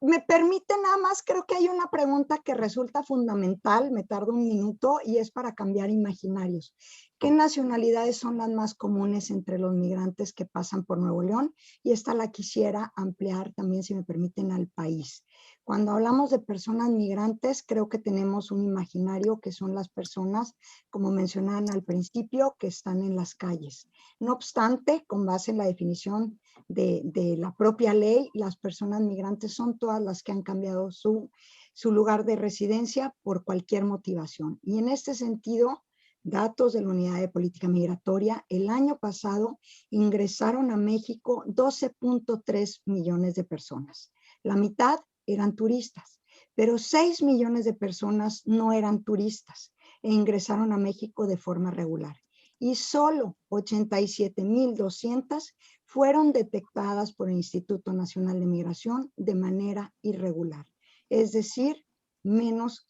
Me permite nada más, creo que hay una pregunta que resulta fundamental, me tardo un minuto y es para cambiar imaginarios. ¿Qué nacionalidades son las más comunes entre los migrantes que pasan por Nuevo León? Y esta la quisiera ampliar también, si me permiten, al país. Cuando hablamos de personas migrantes, creo que tenemos un imaginario que son las personas, como mencionaban al principio, que están en las calles. No obstante, con base en la definición de la propia ley, las personas migrantes son todas las que han cambiado su lugar de residencia por cualquier motivación. Y en este sentido, datos de la Unidad de Política Migratoria, el año pasado ingresaron a México 12.3 millones de personas. La mitad eran turistas, pero 6 millones de personas no eran turistas e ingresaron a México de forma regular. Y solo 87,200 fueron detectadas por el Instituto Nacional de Migración de manera irregular. Es decir, menos,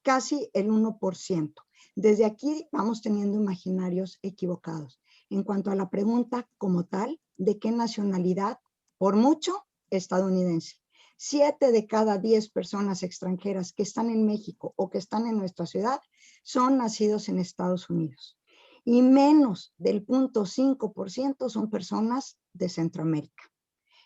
casi el 1%. Desde aquí vamos teniendo imaginarios equivocados. En cuanto a la pregunta como tal, ¿de qué nacionalidad? Por mucho, estadounidense. 7 de cada 10 personas extranjeras que están en México o que están en nuestra ciudad son nacidos en Estados Unidos. Y menos del 0.5% son personas de Centroamérica.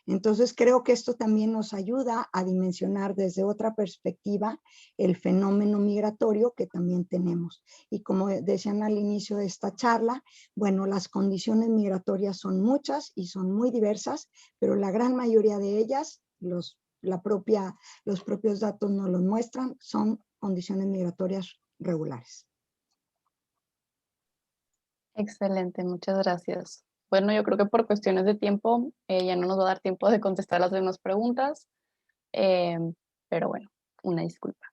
Entonces, creo que esto también nos ayuda a dimensionar desde otra perspectiva el fenómeno migratorio que también tenemos. Y como decían al inicio de esta charla, bueno, las condiciones migratorias son muchas y son muy diversas, pero la gran mayoría de ellas, los propios datos nos los muestran, son condiciones migratorias regulares. Excelente, muchas gracias. Bueno, yo creo que por cuestiones de tiempo ya no nos va a dar tiempo de contestar las demás preguntas, pero bueno, una disculpa.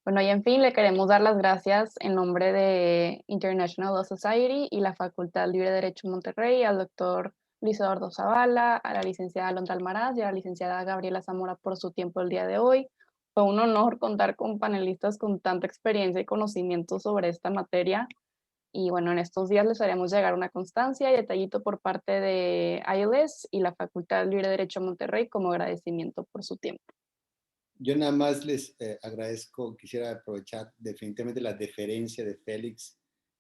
Bueno, y en fin, le queremos dar las gracias en nombre de International Law Society y la Facultad Libre de Derecho Monterrey al doctor Luis Eduardo Zavala, a la licenciada Alondra Almaraz y a la licenciada Gabriela Zamora por su tiempo el día de hoy. Fue un honor contar con panelistas con tanta experiencia y conocimiento sobre esta materia. Y bueno, en estos días les haremos llegar una constancia y detallito por parte de ILS y la Facultad Libre de Derecho Monterrey como agradecimiento por su tiempo. Yo nada más les agradezco, quisiera aprovechar definitivamente la deferencia de Félix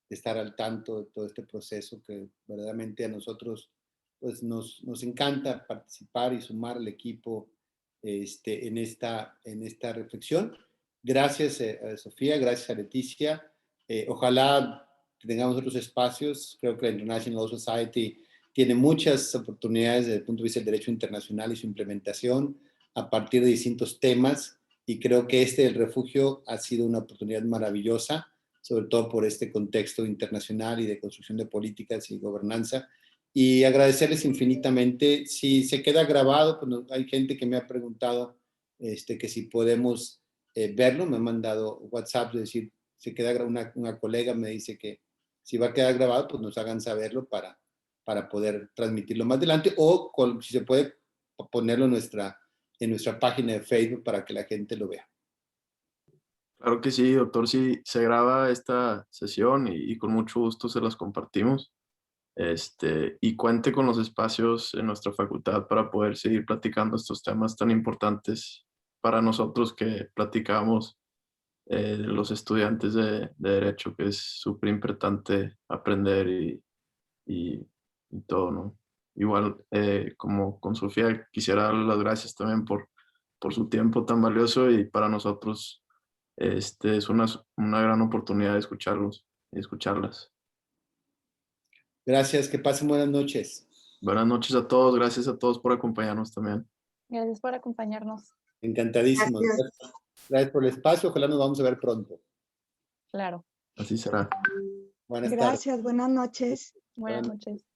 de estar al tanto de todo este proceso que verdaderamente a nosotros pues nos encanta participar y sumar al equipo en esta reflexión. Gracias a Sofía, gracias a Leticia. Ojalá tengamos otros espacios. Creo que la International Law Society tiene muchas oportunidades desde el punto de vista del derecho internacional y su implementación a partir de distintos temas, y creo que del refugio ha sido una oportunidad maravillosa, sobre todo por este contexto internacional y de construcción de políticas y gobernanza. Y agradecerles infinitamente. Si se queda grabado, pues hay gente que me ha preguntado que si podemos verlo, me han mandado WhatsApp de decir, se queda una colega me dice que si va a quedar grabado, pues nos hagan saberlo para poder transmitirlo más adelante, o si se puede ponerlo en nuestra página de Facebook para que la gente lo vea. Claro que sí, doctor, sí, se graba esta sesión y con mucho gusto se las compartimos. Y cuente con los espacios en nuestra facultad para poder seguir platicando estos temas tan importantes para nosotros que platicamos los estudiantes de Derecho, que es súper importante aprender y todo, ¿no? Igual, como con Sofía, quisiera darle las gracias también por su tiempo tan valioso, y para nosotros es una gran oportunidad de escucharlos y escucharlas. Gracias, que pasen buenas noches. Buenas noches a todos, gracias a todos por acompañarnos también. Gracias por acompañarnos. Encantadísimo. Gracias por el espacio, ojalá nos vamos a ver pronto. Claro. Así será. Buenas tardes. Gracias, buenas noches. Buenas noches.